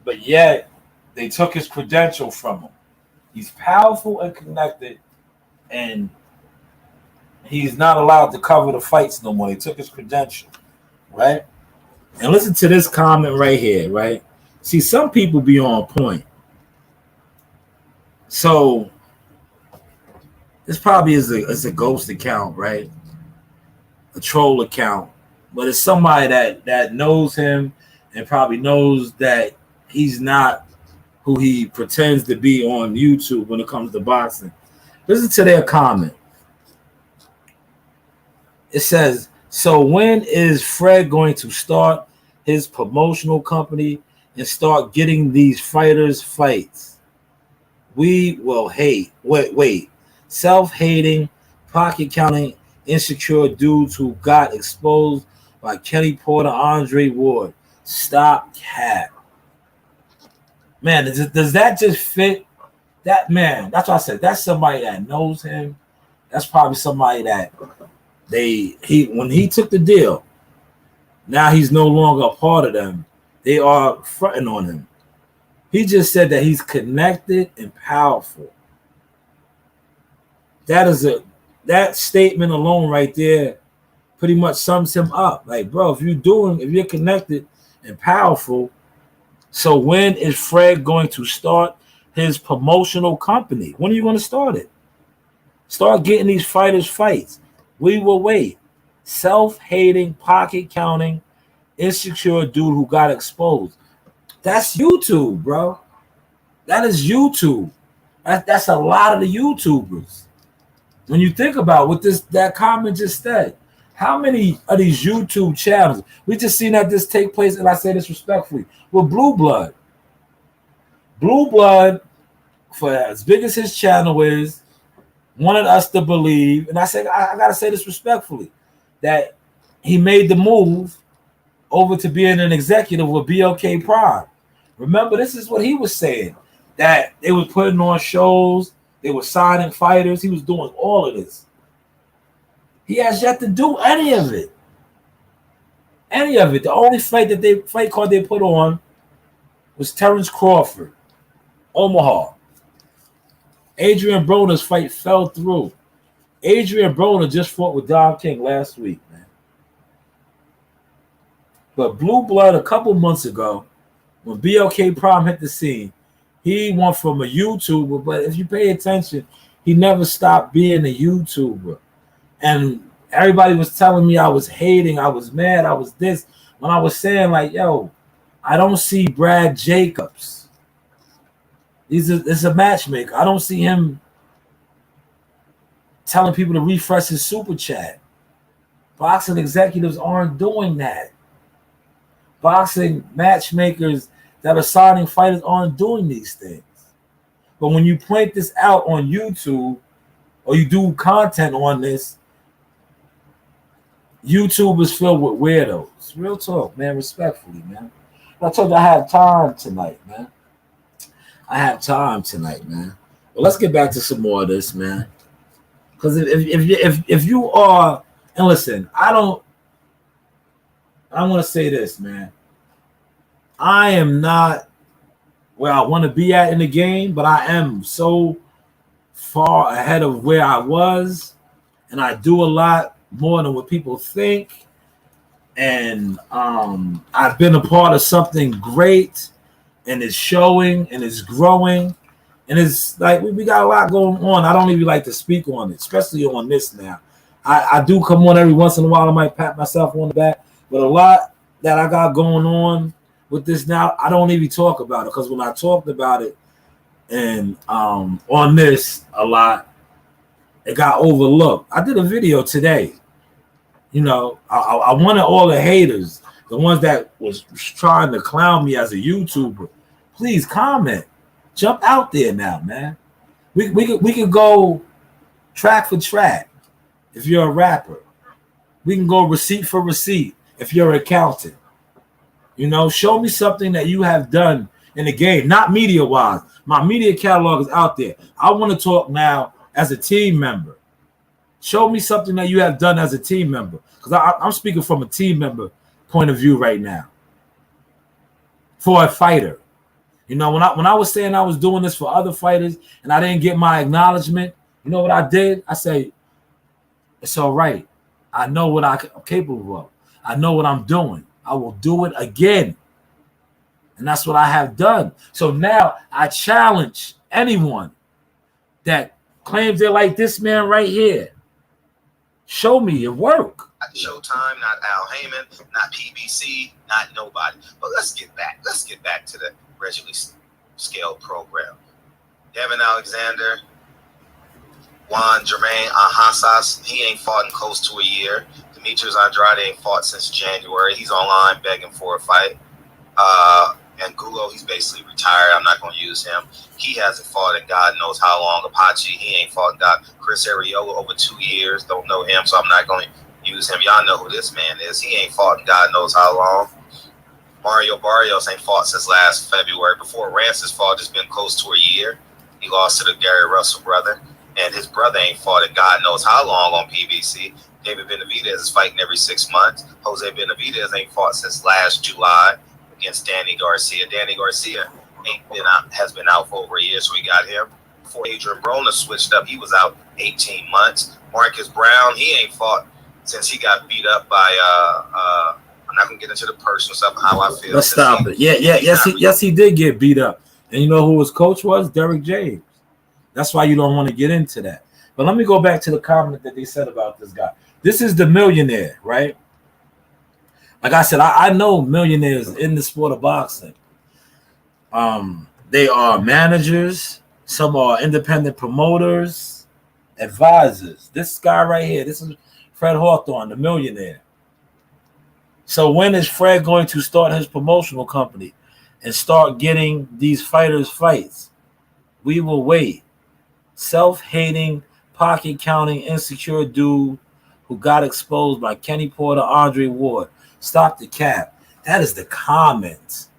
But yet, they took his credential from him. He's powerful and connected, and he's not allowed to cover the fights no more. They took his credential, right? And listen to this comment right here, right? See, some people be on point. So, this probably is a ghost account, right? A troll account. But it's somebody that knows him and probably knows that he's not who he pretends to be on YouTube when it comes to boxing. Listen to their comment. It says, so when is Fred going to start his promotional company and start getting these fighters fights? We will hate. Wait. Self-hating, pocket-counting, insecure dudes who got exposed by Kenny Porter, Andre Ward. Stop cap. Man, does that just fit? That man, that's what I said. That's somebody that knows him. That's probably somebody that when he took the deal, now he's no longer a part of them. They are fronting on him. He just said that he's connected and powerful. That statement alone right there pretty much sums him up. Like, bro, if you're connected and powerful, so when is Fred going to start his promotional company? When are you going to start it? Start getting these fighters fights. We will wait. Self-hating, pocket-counting, insecure dude who got exposed. That's YouTube, bro. That is YouTube. That's a lot of the YouTubers. When you think about what that comment just said, how many of these YouTube channels? We just seen that this take place, and I say this respectfully, with Blue Blood. Blue Blood, for as big as his channel is, wanted us to believe, and I got to say this respectfully, that he made the move over to being an executive with BLK Prime. Remember, this is what he was saying, that they were putting on shows, they were signing fighters, he was doing all of this. He has yet to do any of it. Any of it. The only fight card they put on was Terrence Crawford, Omaha. Adrian Broner's fight fell through. Adrian Broner just fought with Don King last week, man. But Blue Blood, a couple months ago, when BLK Prime hit the scene, he went from a YouTuber, but if you pay attention, he never stopped being a YouTuber. And everybody was telling me I was hating, I was mad, I was this. When I was saying, like, yo, I don't see Brad Jacobs. It's a matchmaker. I don't see him telling people to refresh his super chat. Boxing executives aren't doing that. Boxing matchmakers that are signing fighters aren't doing these things. But when you point this out on YouTube or you do content on this, YouTube is filled with weirdos. Real talk, man. Respectfully, man. I told you I have time tonight, man. Well, let's get back to some more of this, man. Because if you are, and listen, I want to say this, man. I am not where I want to be at in the game, but I am so far ahead of where I was, and I do a lot more than what people think. And I've been a part of something great, and it's showing and it's growing. And it's like we got a lot going on. I don't even like to speak on it, especially on this now. I do come on every once in a while. I might pat myself on the back, but a lot that I got going on with this now, I don't even talk about it, because when I talked about it and on this a lot, it got overlooked. I did a video today. You know, I wanted all the haters, the ones that was trying to clown me as a YouTuber, please comment, jump out there now, man. We could go track for track if you're a rapper. We can go receipt for receipt if you're an accountant. You know, show me something that you have done in the game, not media-wise. My media catalog is out there. I want to talk now as a team member. Show me something that you have done as a team member, because I'm speaking from a team member point of view right now. For a fighter, you know, when I was saying I was doing this for other fighters and I didn't get my acknowledgement, you know what I did? I say, it's all right. I know what I'm capable of. I know what I'm doing. I will do it again. And that's what I have done. So now I challenge anyone that claims they're like this man right here. Show me your work. Not Showtime, not Al Heyman, not PBC, not nobody. But let's get back. Let's get back to the regularly scaled program. Devin Alexander, Juan Jermaine Ahasas, he ain't fought in close to a year. Demetrius Andrade ain't fought since January. He's online begging for a fight. And Gulo, he's basically retired. I'm not going to use him. He hasn't fought in God knows how long. Apache, he ain't fought in God. Chris Arreola, over 2 years. Don't know him, so I'm not going to use him. Y'all know who this man is. He ain't fought in God knows how long. Mario Barrios ain't fought since last February. Before Rance's fought, it's been close to a year. He lost to the Gary Russell brother. And his brother ain't fought in God knows how long on PBC. David Benavidez is fighting every 6 months. Jose Benavidez ain't fought since last July against Danny Garcia. Danny Garcia has been out for over a year, so we got him. Before Adrian Broner switched up, he was out 18 months. Marcus Brown, he ain't fought since he got beat up by I'm not gonna get into the personal stuff and how I feel. Let's stop it. Yes, he did get beat up. And you know who his coach was? Derek James. That's why you don't want to get into that. But let me go back to the comment that they said about this guy. This is the millionaire, right? Like I said, I know millionaires in the sport of boxing. They are managers. Some are independent promoters, advisors. This guy right here, this is Fred Hawthorne, the millionaire. So when is Fred going to start his promotional company and start getting these fighters fights? We will wait. Self-hating, pocket-counting, insecure dude who got exposed by Kenny Porter, Andre Ward. Stop the cap. That is the comments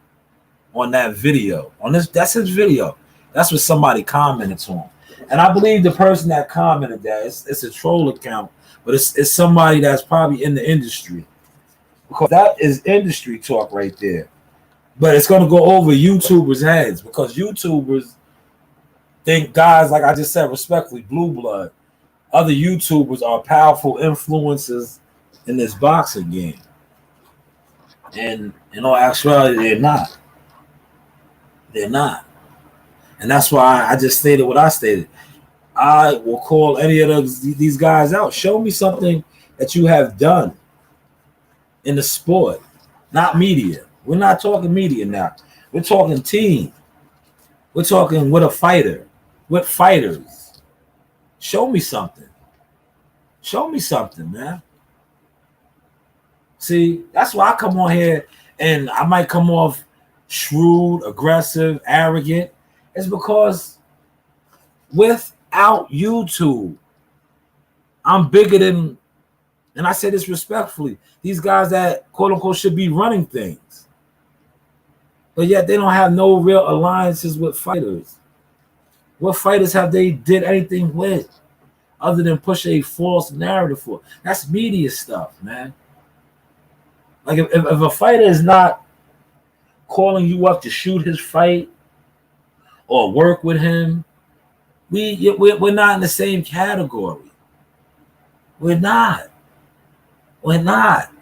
on that video. That's his video. That's what somebody commented to him. And I believe the person that commented that, it's a troll account, but it's somebody that's probably in the industry. Because that is industry talk right there. But it's going to go over YouTubers' heads, because YouTubers think guys, like I just said, respectfully, blue blood, other YouTubers are powerful influences in this boxing game. And in all actuality, they're not. They're not. And that's why I just stated what I stated. I will call any of these guys out. Show me something that you have done in the sport, not media. We're not talking media now. We're talking team. We're talking with a fighter, with fighters. Show me something. Show me something, man. See, that's why I come on here and I might come off shrewd, aggressive, arrogant. It's because without YouTube, I'm bigger than, and I say this respectfully, these guys that quote unquote should be running things. But yet they don't have no real alliances with fighters. What fighters have they did anything with other than push a false narrative for? That's media stuff, man. Like if a fighter is not calling you up to shoot his fight or work with him, we're not in the same category. We're not. We're not.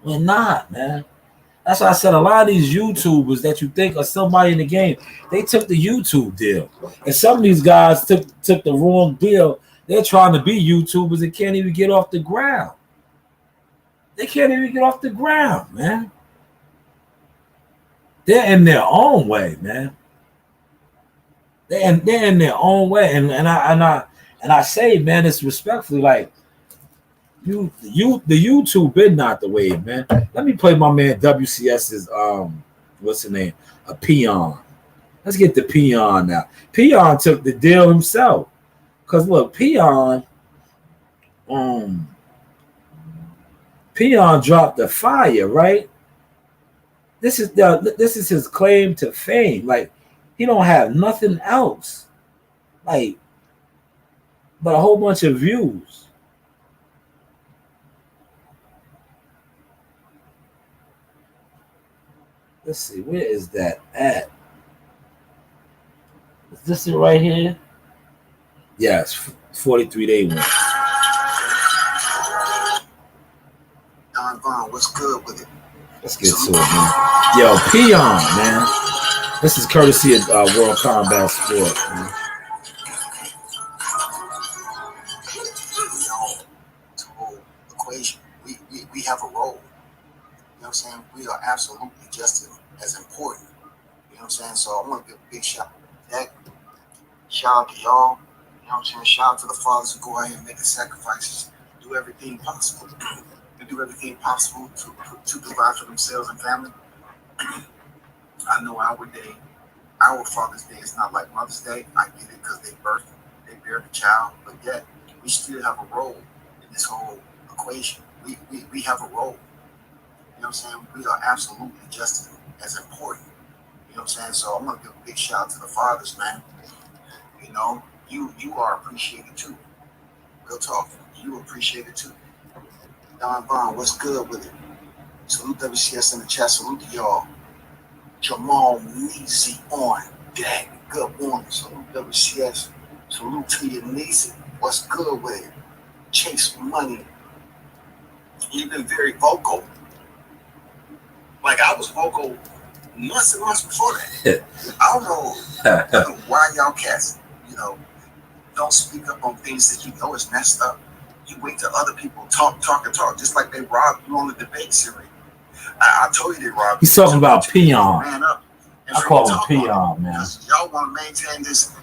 We're not, man. That's why I said a lot of these YouTubers that you think are somebody in the game, they took the YouTube deal. And some of these guys took the wrong deal. They're trying to be YouTubers and can't even get off the ground. They can't even get off the ground, man. They're in their own way, man. They're in their own way. And I say, man, it's respectfully, like, the YouTube been not the way, man. Let me play my man WCS's what's the name? A peon. Let's get the peon now. Peon took the deal himself. Cause look, Peon dropped the fire, right? This is his claim to fame. Like, he don't have nothing else, like, but a whole bunch of views. Let's see, where is that at? Is this it right here? Yes, 43-day one. Don Vaughn, what's good with it? Let's get to it, man. Yo, Peon, man. This is courtesy of World Combat Sport, man. Equation. We have a role. You know what I'm saying? We are absolutely just as important. You know what I'm saying? So I want to give a big shout out to that. Shout out to y'all. You know what I'm saying? Shout out to the fathers who go out here and make the sacrifices, do everything possible. To do everything possible to provide for themselves and family. I know our day, our Father's Day is not like Mother's Day. I get it because they bear the child, but yet we still have a role in this whole equation. We have a role. You know what I'm saying? We are absolutely just as important. You know what I'm saying? So I'm gonna give a big shout out to the fathers, man. You know, you are appreciated too. Real talk. You appreciate it too. Don Vaughn, what's good with it? Salute WCS in the chat. Salute to y'all. Jamal Neezy on deck. Good morning. Salute WCS. Salute to you, Neezy. What's good with it? Chase Money. You've been very vocal. Like, I was vocal months and months before that. I don't know why y'all cats, don't speak up on things that you know is messed up. You wait till other people talk, just like they robbed you on the debate series. I told you they robbed you. He's talking about Peon. Man up. I call him Peon, man. Y'all want to maintain this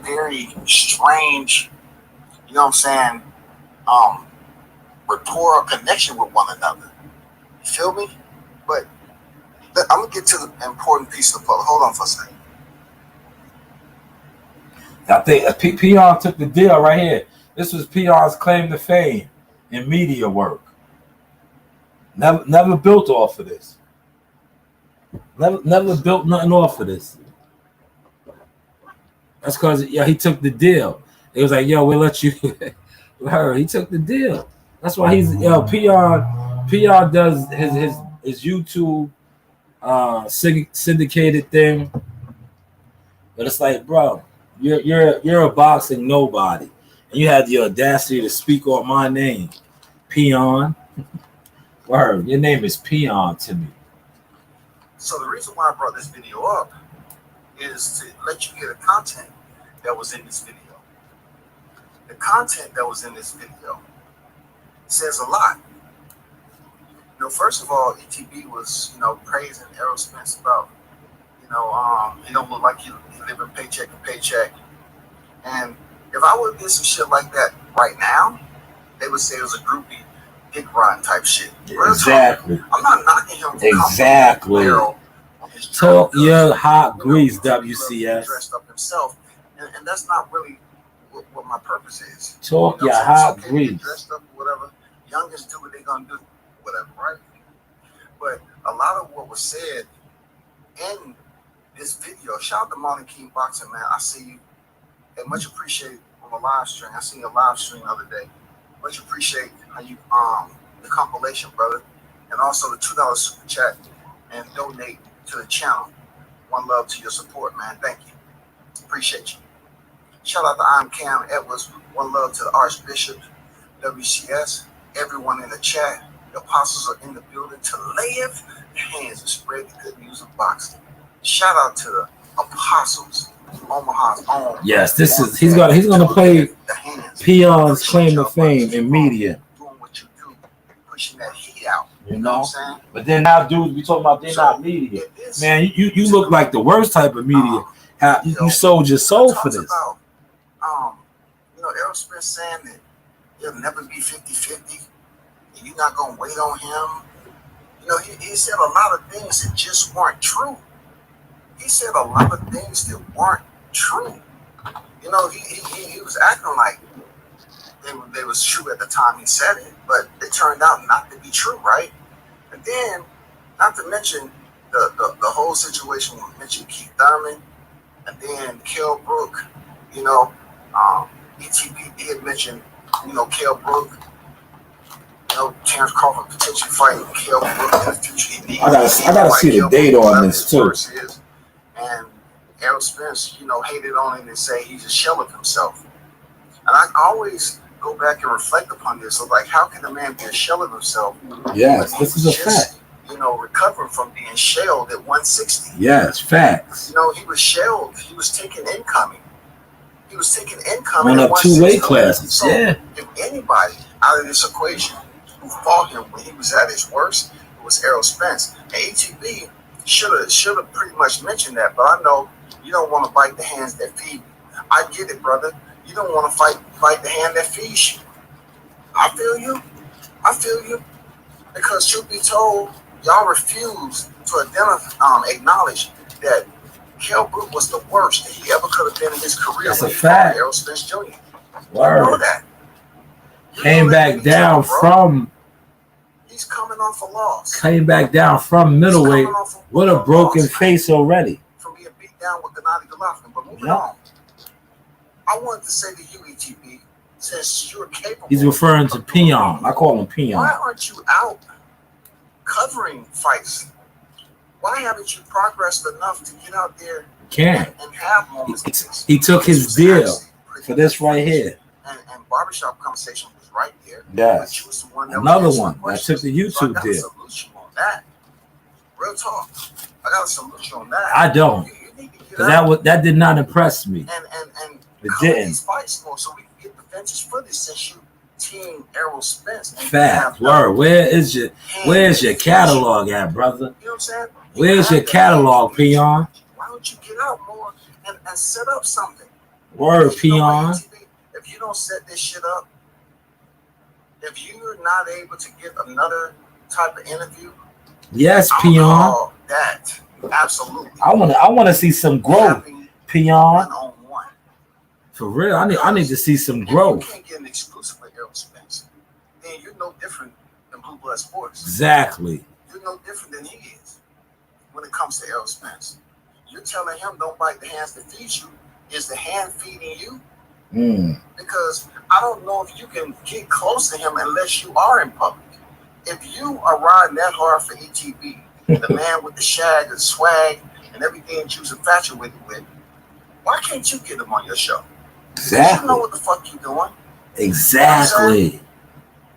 very strange, you know what I'm saying, rapport or connection with one another. You feel me? But I'm going to get to the important piece of the puzzle. Hold on for a second. I think Peon took the deal right here. This was Peon's claim to fame in media work. Never built off of this. Never built nothing off of this. That's because he took the deal. It was like, we'll let you. He took the deal. That's why he's Peon does his YouTube syndicated thing. But it's like, bro, you're a boxing nobody. And you had the audacity to speak on my name, Peon. Word, your name is Peon to me. So the reason why I brought this video up is to let you get the content that was in this video. The content that was in this video says a lot. First of all, ETB was, praising Errol Spence about, he don't look like he living paycheck to paycheck. And if I would get some shit like that right now, they would say it was a groupie dick riding type shit. Exactly. I'm not knocking him. Exactly. Talk your hot grease, WCS. Dressed up himself, and that's not really what my purpose is. Talk your hot grease. Dressed up, whatever. Youngest do what they gonna do, whatever, right? But a lot of what was said in this video. Shout out to Monty King Boxing, man. I see you. And much appreciated on the live stream. I seen your live stream the other day. Much appreciate how you the compilation, brother, and also the $2 super chat and donate to the channel. One love to your support, man. Thank you. Appreciate you. Shout out to I'm Cam Edwards. One love to the Archbishop, WCS, everyone in the chat. The apostles are in the building to live hands and spread the good news of boxing. Shout out to the Apostles, Omaha's own. Yes, he's gonna play Peon's claim to fame in media. Doing what you do, pushing that heat out. You know what I'm saying? But then now dudes be talking about they're not media. Man, you look like the worst type of media. How you sold your soul for this. About, Errol Spence saying that he'll never be 50-50 and you're not gonna wait on him. He said a lot of things that just weren't true. He said a lot of things that weren't true. He was acting like they was true at the time he said it, but it turned out not to be true, right? And then, not to mention the whole situation with Mitchell Keith Thurman, and then Kell Brook, ETP did mention, Kell Brook, Terrence Crawford potentially fighting Kell Brook in the future. I gotta see the date on this too. And Errol Spence, hated on him and say he's a shell of himself. And I always go back and reflect upon this. So, like, how can a man be a shell of himself? Yes, this is a fact. Recovering from being shelled at 160. Yes, facts. He was shelled. He was taking incoming. On up 2 weight classes. So if anybody out of this equation who fought him when he was at his worst, it was Errol Spence. And ATB should have pretty much mentioned that, but I know you don't want to bite the hands that feed you. I get it, brother. You don't want to fight the hand that feeds you. I feel you. Because truth be told, y'all refuse to acknowledge that Kell Brook was the worst that he ever could have been in his career. That's a fact. Errol Spence Jr. Word. You know that. Came back down from. He's coming off a loss. Came back down from middleweight with a broken face already. From being beat down with Gennady Golovkin. But moving on, I wanted to say to you, ETB, since you're capable. He's referring to Peon. I call him Peon. Why aren't you out covering fights? Why haven't you progressed enough to get out there and have moments? He took his deal for this right here. And barbershop conversation was right there. Yes. Another one. I took the YouTube deal. I got a solution on that. Real talk. I got a solution on that. I don't. Because that did not impress me. And it didn't. These fights so we can get the vintage footage since you team Errol Spence. Fact. Word. Where's your catalog at, brother? You know what I'm saying? Where's your catalog, Peon? Why don't you get out more and set up something? Word, Peon. If you don't set this shit up, if you're not able to get another type of interview, yes, Peon. That absolutely. I want to see some growth, Peon. One-on-one. For real, I need to see some growth. You can't get an exclusive with Errol Spence. Then you're no different than Blue Blood Sports. Exactly. You're no different than he is when it comes to Errol Spence. You're telling him don't bite the hands that feed you. Is the hand feeding you? Because I don't know if you can get close to him unless you are in public. If you are riding that hard for ETB, the man with the shag and swag and everything that you was infatuated with, why can't you get him on your show? Exactly. You know what the fuck you're doing. Exactly.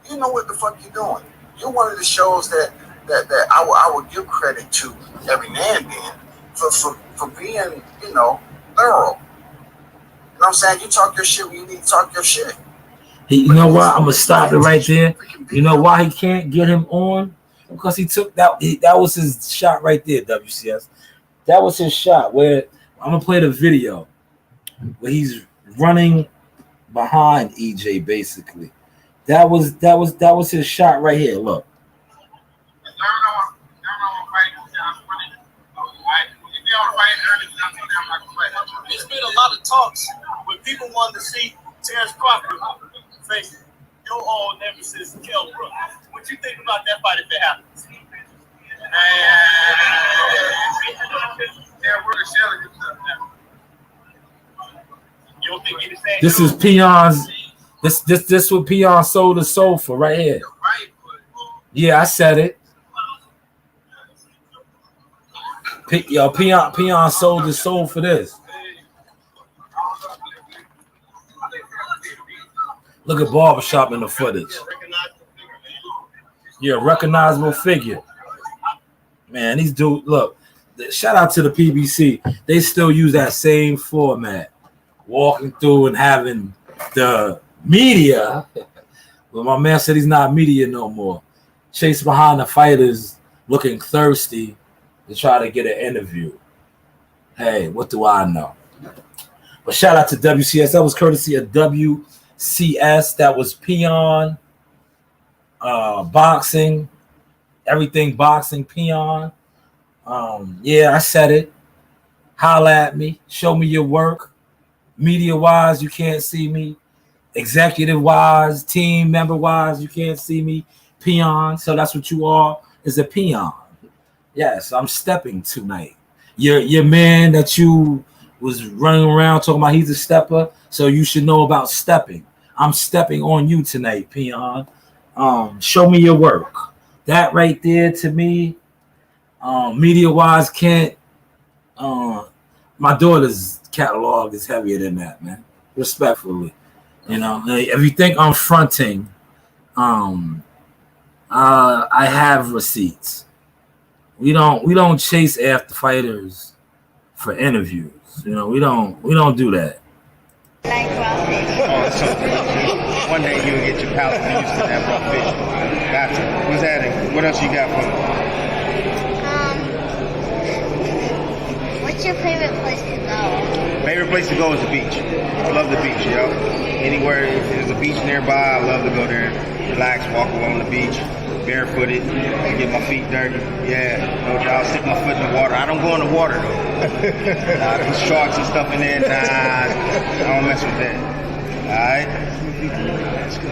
You know what the fuck you're doing. You're one of the shows that I would give credit to every now and then for being, thorough. You know what I'm saying? You talk your shit when you need to talk your shit. You know why? I'm going to stop it right there. You know why he can't get him on? Because he took that was his shot right there, WCS. That was his shot where I'm going to play the video where he's running behind EJ basically. That was his shot right here. Look. There's been a lot of talks when people wanted to see Terrence Crawford face your old nemesis, Kell Brook. What you think about that fight if it happens? You don't think anything? This is Peon's. This what Peon sold his soul for right here. Yeah, I said it. Peon sold his soul for this. Look at barbershop in the footage. Yeah, recognizable figure. Man, these dudes, look, shout out to the PBC. They still use that same format, walking through and having the media. But my man said he's not media no more. Chase behind the fighters looking thirsty to try to get an interview. Hey, what do I know? But shout out to WCS. That was courtesy of WCS. That was Peon, boxing, everything boxing, Peon. Yeah, I said it. Holla at me. Show me your work. Media-wise, you can't see me. Executive-wise, team member-wise, you can't see me. Peon. So that's what you are, is a peon. Yes, I'm stepping tonight. Your man that you was running around talking about he's a stepper, so you should know about stepping. I'm stepping on you tonight, peon. Show me your work. That right there to me, media-wise, can't. My daughter's catalog is heavier than that, man. Respectfully, you know. If you think I'm fronting, I have receipts. We don't chase after fighters for interviews. You know, we don't do that. One day you'll get your palate used to that raw fish. Gotcha. What's that? What else you got for me? What's your favorite place to go? Favorite place to go is the beach. I love the beach, yo. Anywhere if there's a beach nearby, I love to go there, relax, walk along the beach, barefooted, get my feet dirty. Yeah, no doubt. Stick my foot in the water. I don't go in the water though. There's sharks and stuff in there. Nah, I don't mess with that. All right. That's good.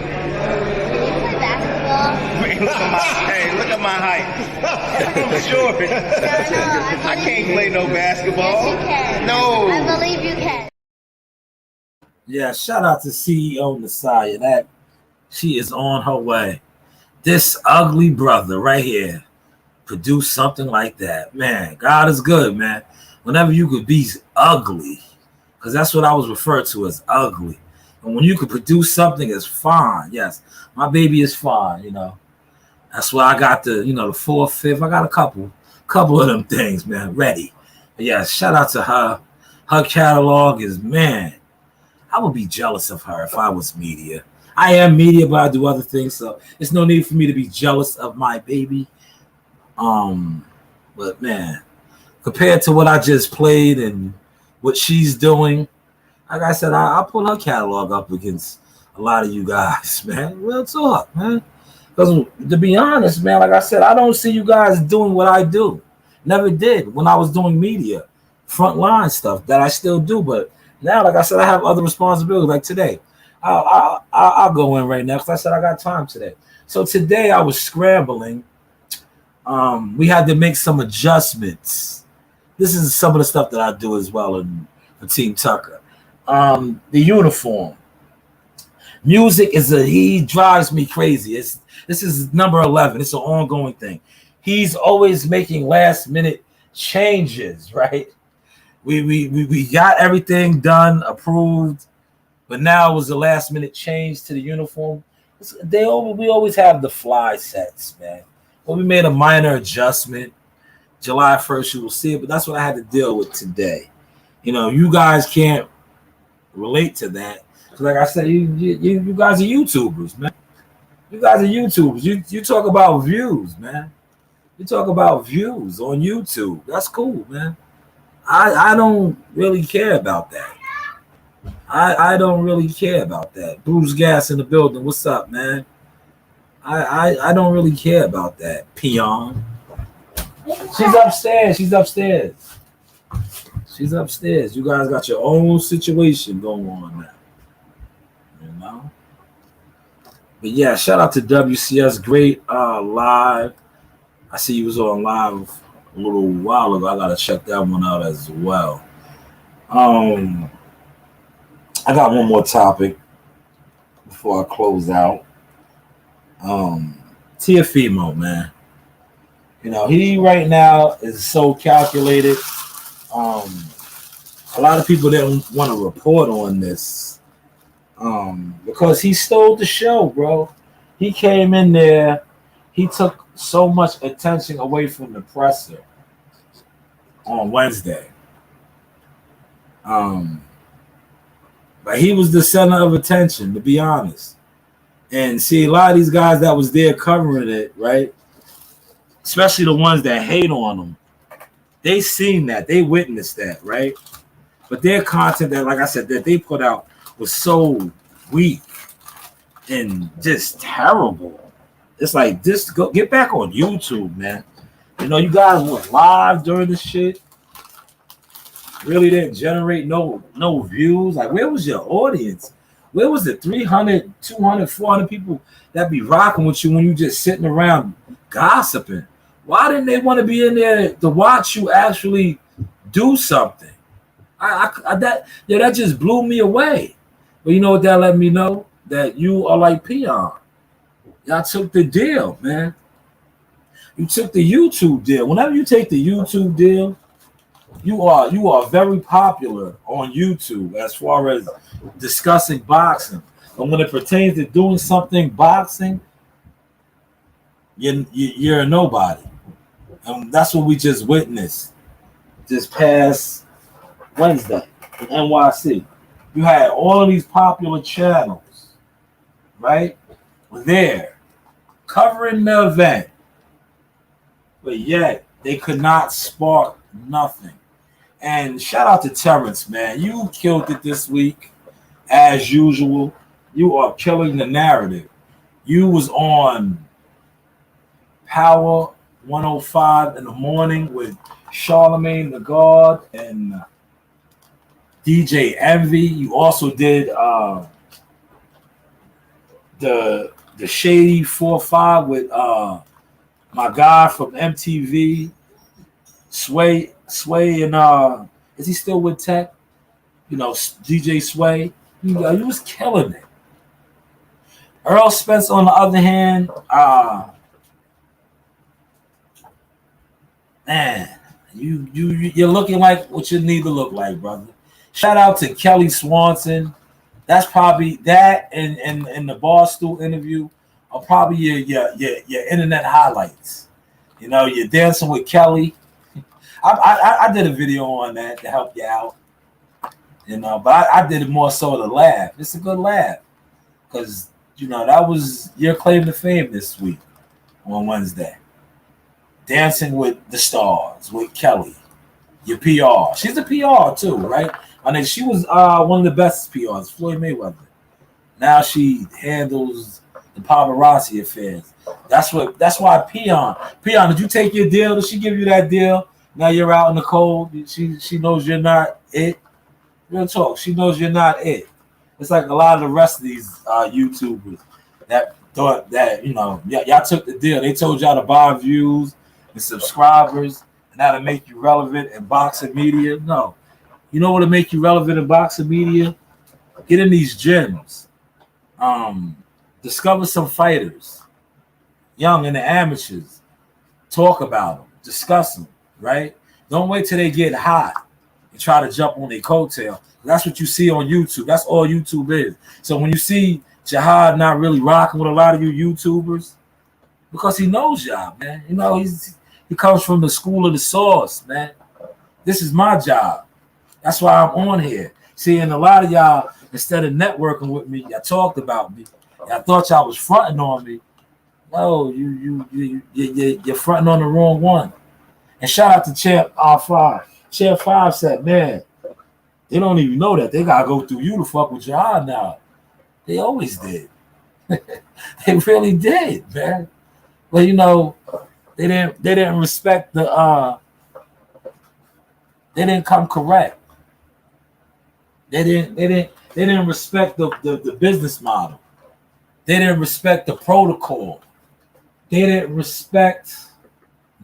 Play basketball? Look at my height. I'm short. I can't play no basketball. Yes, you can. No. I believe you can. Yeah, shout out to CEO Nasaya. That she is on her way. This ugly brother right here produced something like that. Man, God is good, man. Whenever you could be ugly, because that's what I was referred to as ugly. And when you could produce something as fine, yes, my baby is fine, you know. That's why I got the, you know, the 4th, 5th. I got a couple of them things, man, ready. But yeah, shout out to her. Her catalog is, man, I would be jealous of her if I was media. I am media, but I do other things, so there's no need for me to be jealous of my baby. But man, compared to what I just played and what she's doing, like I said, I'll pull her catalog up against a lot of you guys, man. Real talk, man. Because to be honest, man, like I said, I don't see you guys doing what I do. Never did when I was doing media, frontline stuff that I still do. But now, like I said, I have other responsibilities. Like today, I'll go in right now because I said I got time today. So today I was scrambling. We had to make some adjustments. This is some of the stuff that I do as well for Team Tucker. The uniform. Music he drives me crazy. This is number 11. It's an ongoing thing. He's always making last minute changes, right? We got everything done, approved, but now it was the last minute change to the uniform. We always have the fly sets, man. But we made a minor adjustment. July 1st, you will see it, but that's what I had to deal with today. You know, you guys can't relate to that. Like I said, you guys are YouTubers, man. You guys are YouTubers. You talk about views, man. You talk about views on YouTube. That's cool, man. I don't really care about that. I don't really care about that. Bruce Gas in the building. What's up, man? I don't really care about that. Peon. She's upstairs. She's upstairs. You guys got your own situation going on now. You know? But yeah, shout out to WCS. Great live. I see you was on live a little while ago. I gotta check that one out as well. I got one more topic before I close out. Tiafimo, man. You know, he right now is so calculated. A lot of people didn't want to report on this because he stole the show, bro. He came in there. He took so much attention away from the presser on Wednesday. But he was the center of attention, to be honest. And see, a lot of these guys that was there covering it, right? Especially the ones that hate on him, they seen that, they witnessed that, right? But their content that, like I said, that they put out was so weak and just terrible. It's like, just go get back on YouTube, man. You know, you guys were live during this shit. Really didn't generate no views. Like, where was your audience? Where was the 300, 200, 400 people that be rocking with you when you just sitting around gossiping? Why didn't they want to be in there to watch you actually do something? That just blew me away. But you know what that let me know? That you are like Peon. Y'all took the deal, man. You took the YouTube deal. Whenever you take the YouTube deal, you are very popular on YouTube as far as discussing boxing. But when it pertains to doing something boxing, you're a nobody. And that's what we just witnessed this past Wednesday in NYC. You had all of these popular channels, right? There covering the event, but yet they could not spark nothing. And shout out to Terrence, man. You killed it this week, as usual. You are killing the narrative. You was on Power 105 in the morning with Charlemagne the God and DJ Envy. You also did the Shady 4-5 with my guy from MTV, Sway, and is he still with Tech? You know, DJ Sway. He was killing it. Earl Spence, on the other hand, man, you're looking like what you need to look like, brother. Shout out to Kelly Swanson. That's probably that and the Barstool interview are probably your internet highlights. You know, you're dancing with Kelly. I did a video on that to help you out. You know, but I did it more so to laugh. It's a good laugh. Because, you know, that was your claim to fame this week on Wednesday. Dancing with the Stars, with Kelly. Your PR. She's a PR too, right? I mean, she was one of the best PRs, Floyd Mayweather. Now she handles the paparazzi affairs. That's why Peon, did you take your deal? Did she give you that deal? Now you're out in the cold. She knows you're not it. Real talk. She knows you're not it. It's like a lot of the rest of these YouTubers that thought that, you know, y'all took the deal. They told y'all to buy views and subscribers and how to make you relevant in boxing media. No. You know what to make you relevant in boxing media? Get in these gyms. Discover some fighters. Young and the amateurs. Talk about them. Discuss them. Right? Don't wait till they get hot and try to jump on their coattail. That's what you see on YouTube. That's all YouTube is. So when you see Jihad not really rocking with a lot of you YouTubers, because he knows y'all, man. You know, he comes from the school of the source, man. This is my job. That's why I'm on here. See, and a lot of y'all, instead of networking with me, y'all talked about me. Y'all thought y'all was fronting on me. No, you're fronting on the wrong one. And shout out to Champ R5. Champ 5 said, man, they don't even know that. They got to go through you to fuck with Jihad now. They always did. They really did, man. But, you know, they didn't respect the they didn't come correct. They didn't respect the business model. They didn't respect the protocol. They didn't respect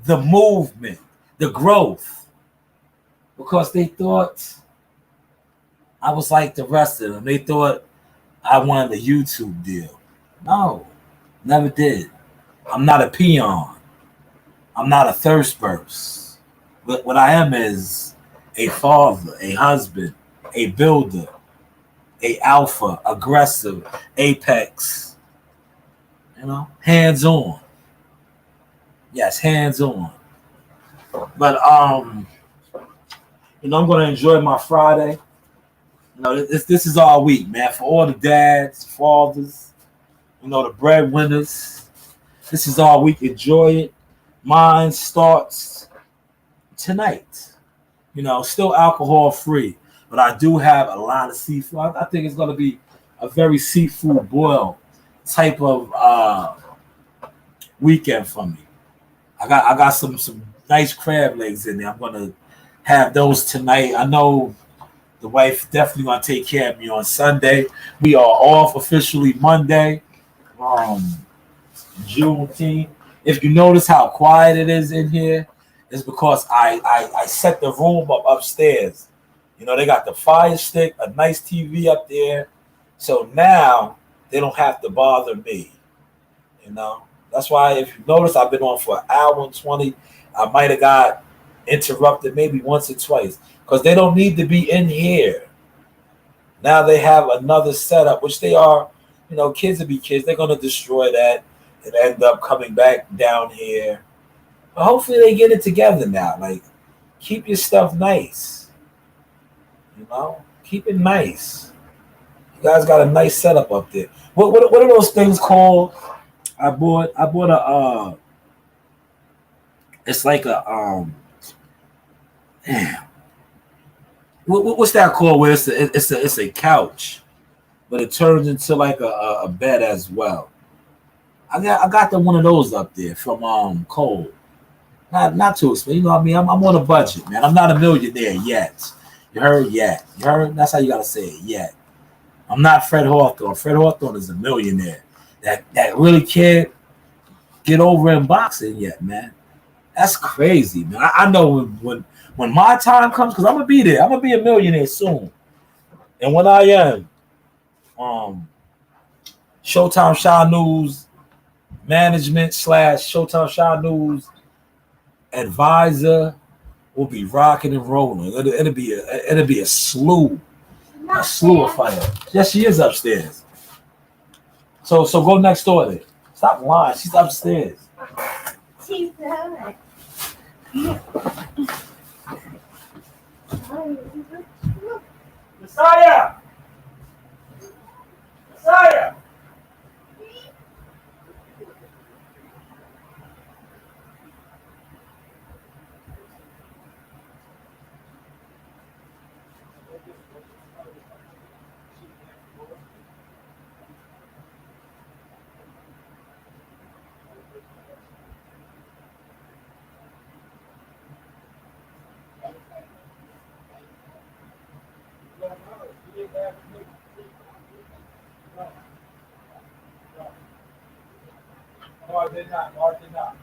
the movement, the growth, because they thought I was like the rest of them. They thought I wanted a YouTube deal. No, never did. I'm not a peon. I'm not a thirst burst. But what I am is a father, a husband, a builder, a alpha, aggressive, apex, you know, hands-on. Yes, hands on. But I'm gonna enjoy my Friday. This is our week, man. For all the dads, fathers, the breadwinners. This is our week. Enjoy it. Mine starts tonight. Still alcohol free, but I do have a lot of seafood. I think it's gonna be a very seafood boil type of weekend for me. I got some nice crab legs in there. I'm gonna have those tonight. I know the wife definitely gonna take care of me on Sunday. We are off officially Monday, Juneteenth. If you notice how quiet it is in here, it's because I set the room up upstairs. They got the fire stick, a nice TV up there, so now they don't have to bother me. That's why if you notice, I've been on for an hour and 20. I might have got interrupted maybe once or twice because they don't need to be in here. Now they have another setup, which they are, kids will be kids. They're going to destroy that and end up coming back down here. But hopefully they get it together now. Like, keep your stuff nice. Keep it nice. You guys got a nice setup up there. What are those things called? I bought a it's like a damn. What's that called? Where it's a couch, but it turns into like a bed as well. I got one of those up there from Cole. Not too expensive. You know what I mean? I'm on a budget, man. I'm not a millionaire yet. You heard? Yet. You heard? That's how you gotta say it. Yet. I'm not Fred Hawthorne. Fred Hawthorne is a millionaire that really can't get over in boxing yet, man. That's crazy, man. I know when my time comes, because I'm gonna be there. I'm gonna be a millionaire soon. And when I am, Showtime Shy News management / Showtime Shy News advisor will be rocking and rolling. It'll be a slew of fire. Yes, she is upstairs. So go next door there. Stop lying. She's upstairs. She's done. Messiah! Messiah! No, I did not.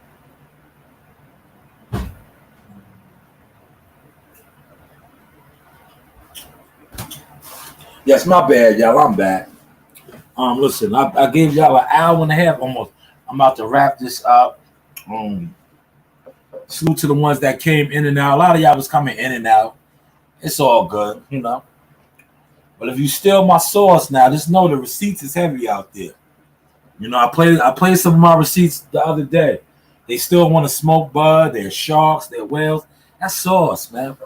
Yes, my bad, y'all. I'm back. Listen, I gave y'all an hour and a half almost. I'm about to wrap this up. Salute to the ones that came in and out. A lot of y'all was coming in and out. It's all good, But if you steal my sauce now, just know the receipts is heavy out there. I played some of my receipts the other day. They still want to smoke bud. They're sharks. They're whales. That's sauce, man.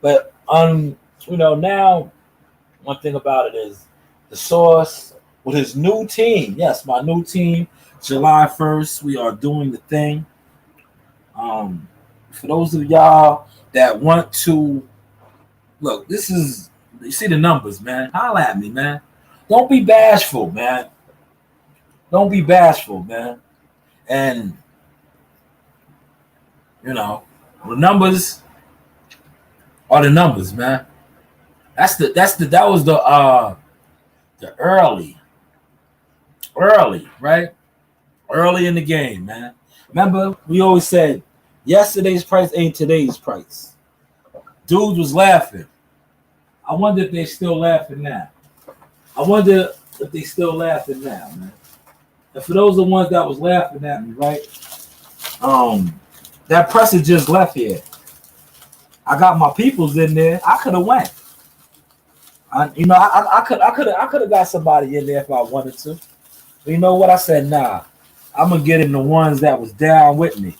But now one thing about it is the sauce with his new team. Yes, my new team. July 1st, we are doing the thing. For those of y'all that want to look, you see the numbers, man. Holla at me, man. Don't be bashful, man. Don't be bashful, man. And the numbers are the numbers, man. That was the early, right? Early in the game, man. Remember, we always said yesterday's price ain't today's price. Dude was laughing. I wonder if they're still laughing now. Man. And for those of the ones that was laughing at me, right? That presser just left here. I got my peoples in there. I could have went. I could have got somebody in there if I wanted to. But you know what? I said, nah. I'm gonna get in the ones that was down with me.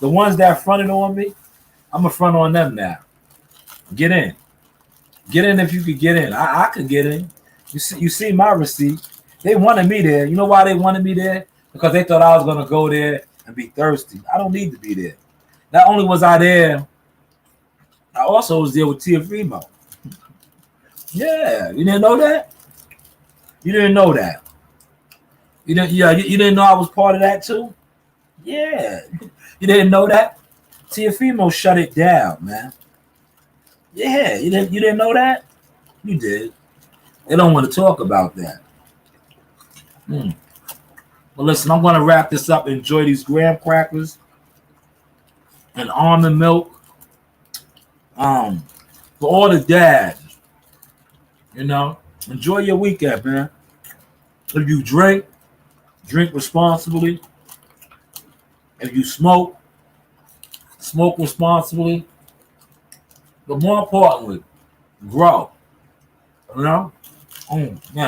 The ones that fronted on me, I'm going to front on them now. Get in. Get in if you could get in. I could get in. You see my receipt. They wanted me there. You know why they wanted me there? Because they thought I was going to go there and be thirsty. I don't need to be there. Not only was I there, I also was there with Tiafimo. Yeah, you didn't know that? You didn't know that? You didn't know I was part of that too? Yeah. You didn't know that? Tiafimo shut it down, man. Yeah, you didn't know that? You did. They don't want to talk about that. Well, listen, I'm going to wrap this up. Enjoy these graham crackers and almond milk. For all the dads, enjoy your weekend, man. If you drink responsibly. If you smoke responsibly. But more importantly, grow. Man,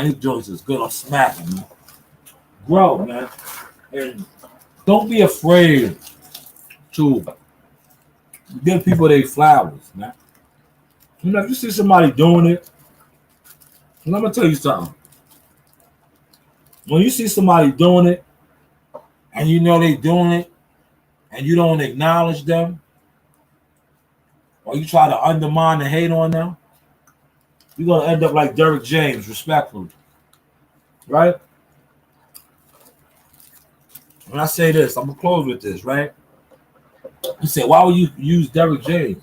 these joints is good. I'm smacking, man. Grow, man. And don't be afraid to give people their flowers, man. If you see somebody doing it, and I'm going to tell you something. When you see somebody doing it, and you know they doing it, and you don't acknowledge them, or you try to undermine and hate on them, you're going to end up like Derrick James, respectfully. Right? When I say this, I'm going to close with this, right? You say, why would you use Derrick James?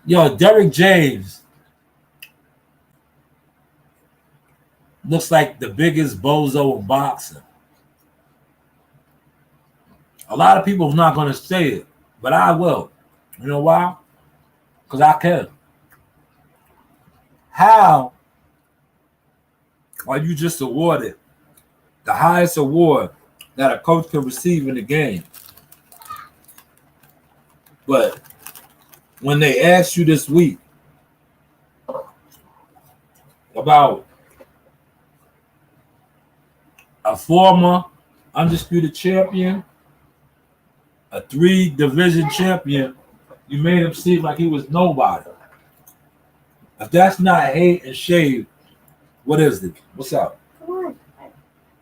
Yo, Derrick James looks like the biggest bozo in boxing. A lot of people are not going to say it, but I will. You know why? Because I can. How are you just awarded the highest award that a coach can receive in the game? But when they asked you this week about a former undisputed champion, a 3-division champion, you made him seem like he was nobody. If that's not hate and shade, what is it? What's up? Come on.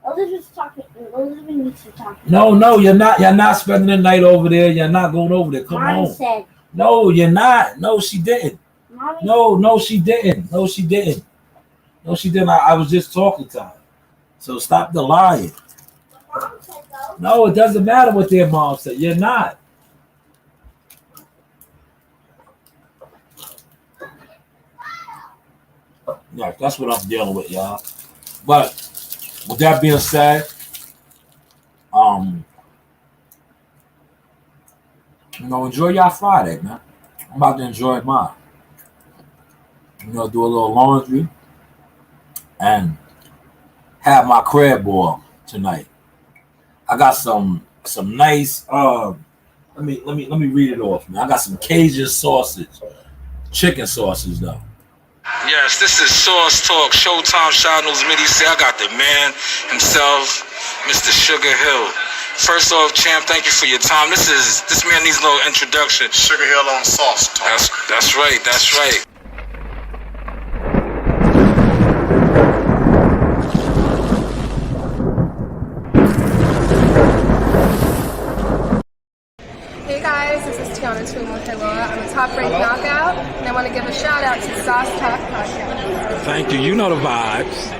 Elizabeth's talking. Elizabeth needs to talk. No, you're not. You're not spending the night over there. You're not going over there. Come Mommy on. said. No, you're not. No, she didn't. Mommy. No, she didn't. No, she didn't. No, she didn't. I was just talking to her. So stop the lying. Mom said though. No, it doesn't matter what their mom said. You're not. Yeah, that's what I'm dealing with, y'all. But with that being said, enjoy y'all Friday, man. I'm about to enjoy mine. Do a little laundry and have my crab boil tonight. I got some nice let me read it off, man. I got some Cajun sausage, chicken sausage though. Yes, this is Sauce Talk, Showtime Channels. Midi say I got the man himself, Mr. Sugar Hill. First off, champ, thank you for your time. This man needs a little introduction. Sugar Hill on Sauce Talk. That's right. Hey guys, this is Tiana Tumo-Heloa. I'm a top-ranked knockout, and I want to give a shout out to Sauce Talk Podcast. Thank you. You know the vibes.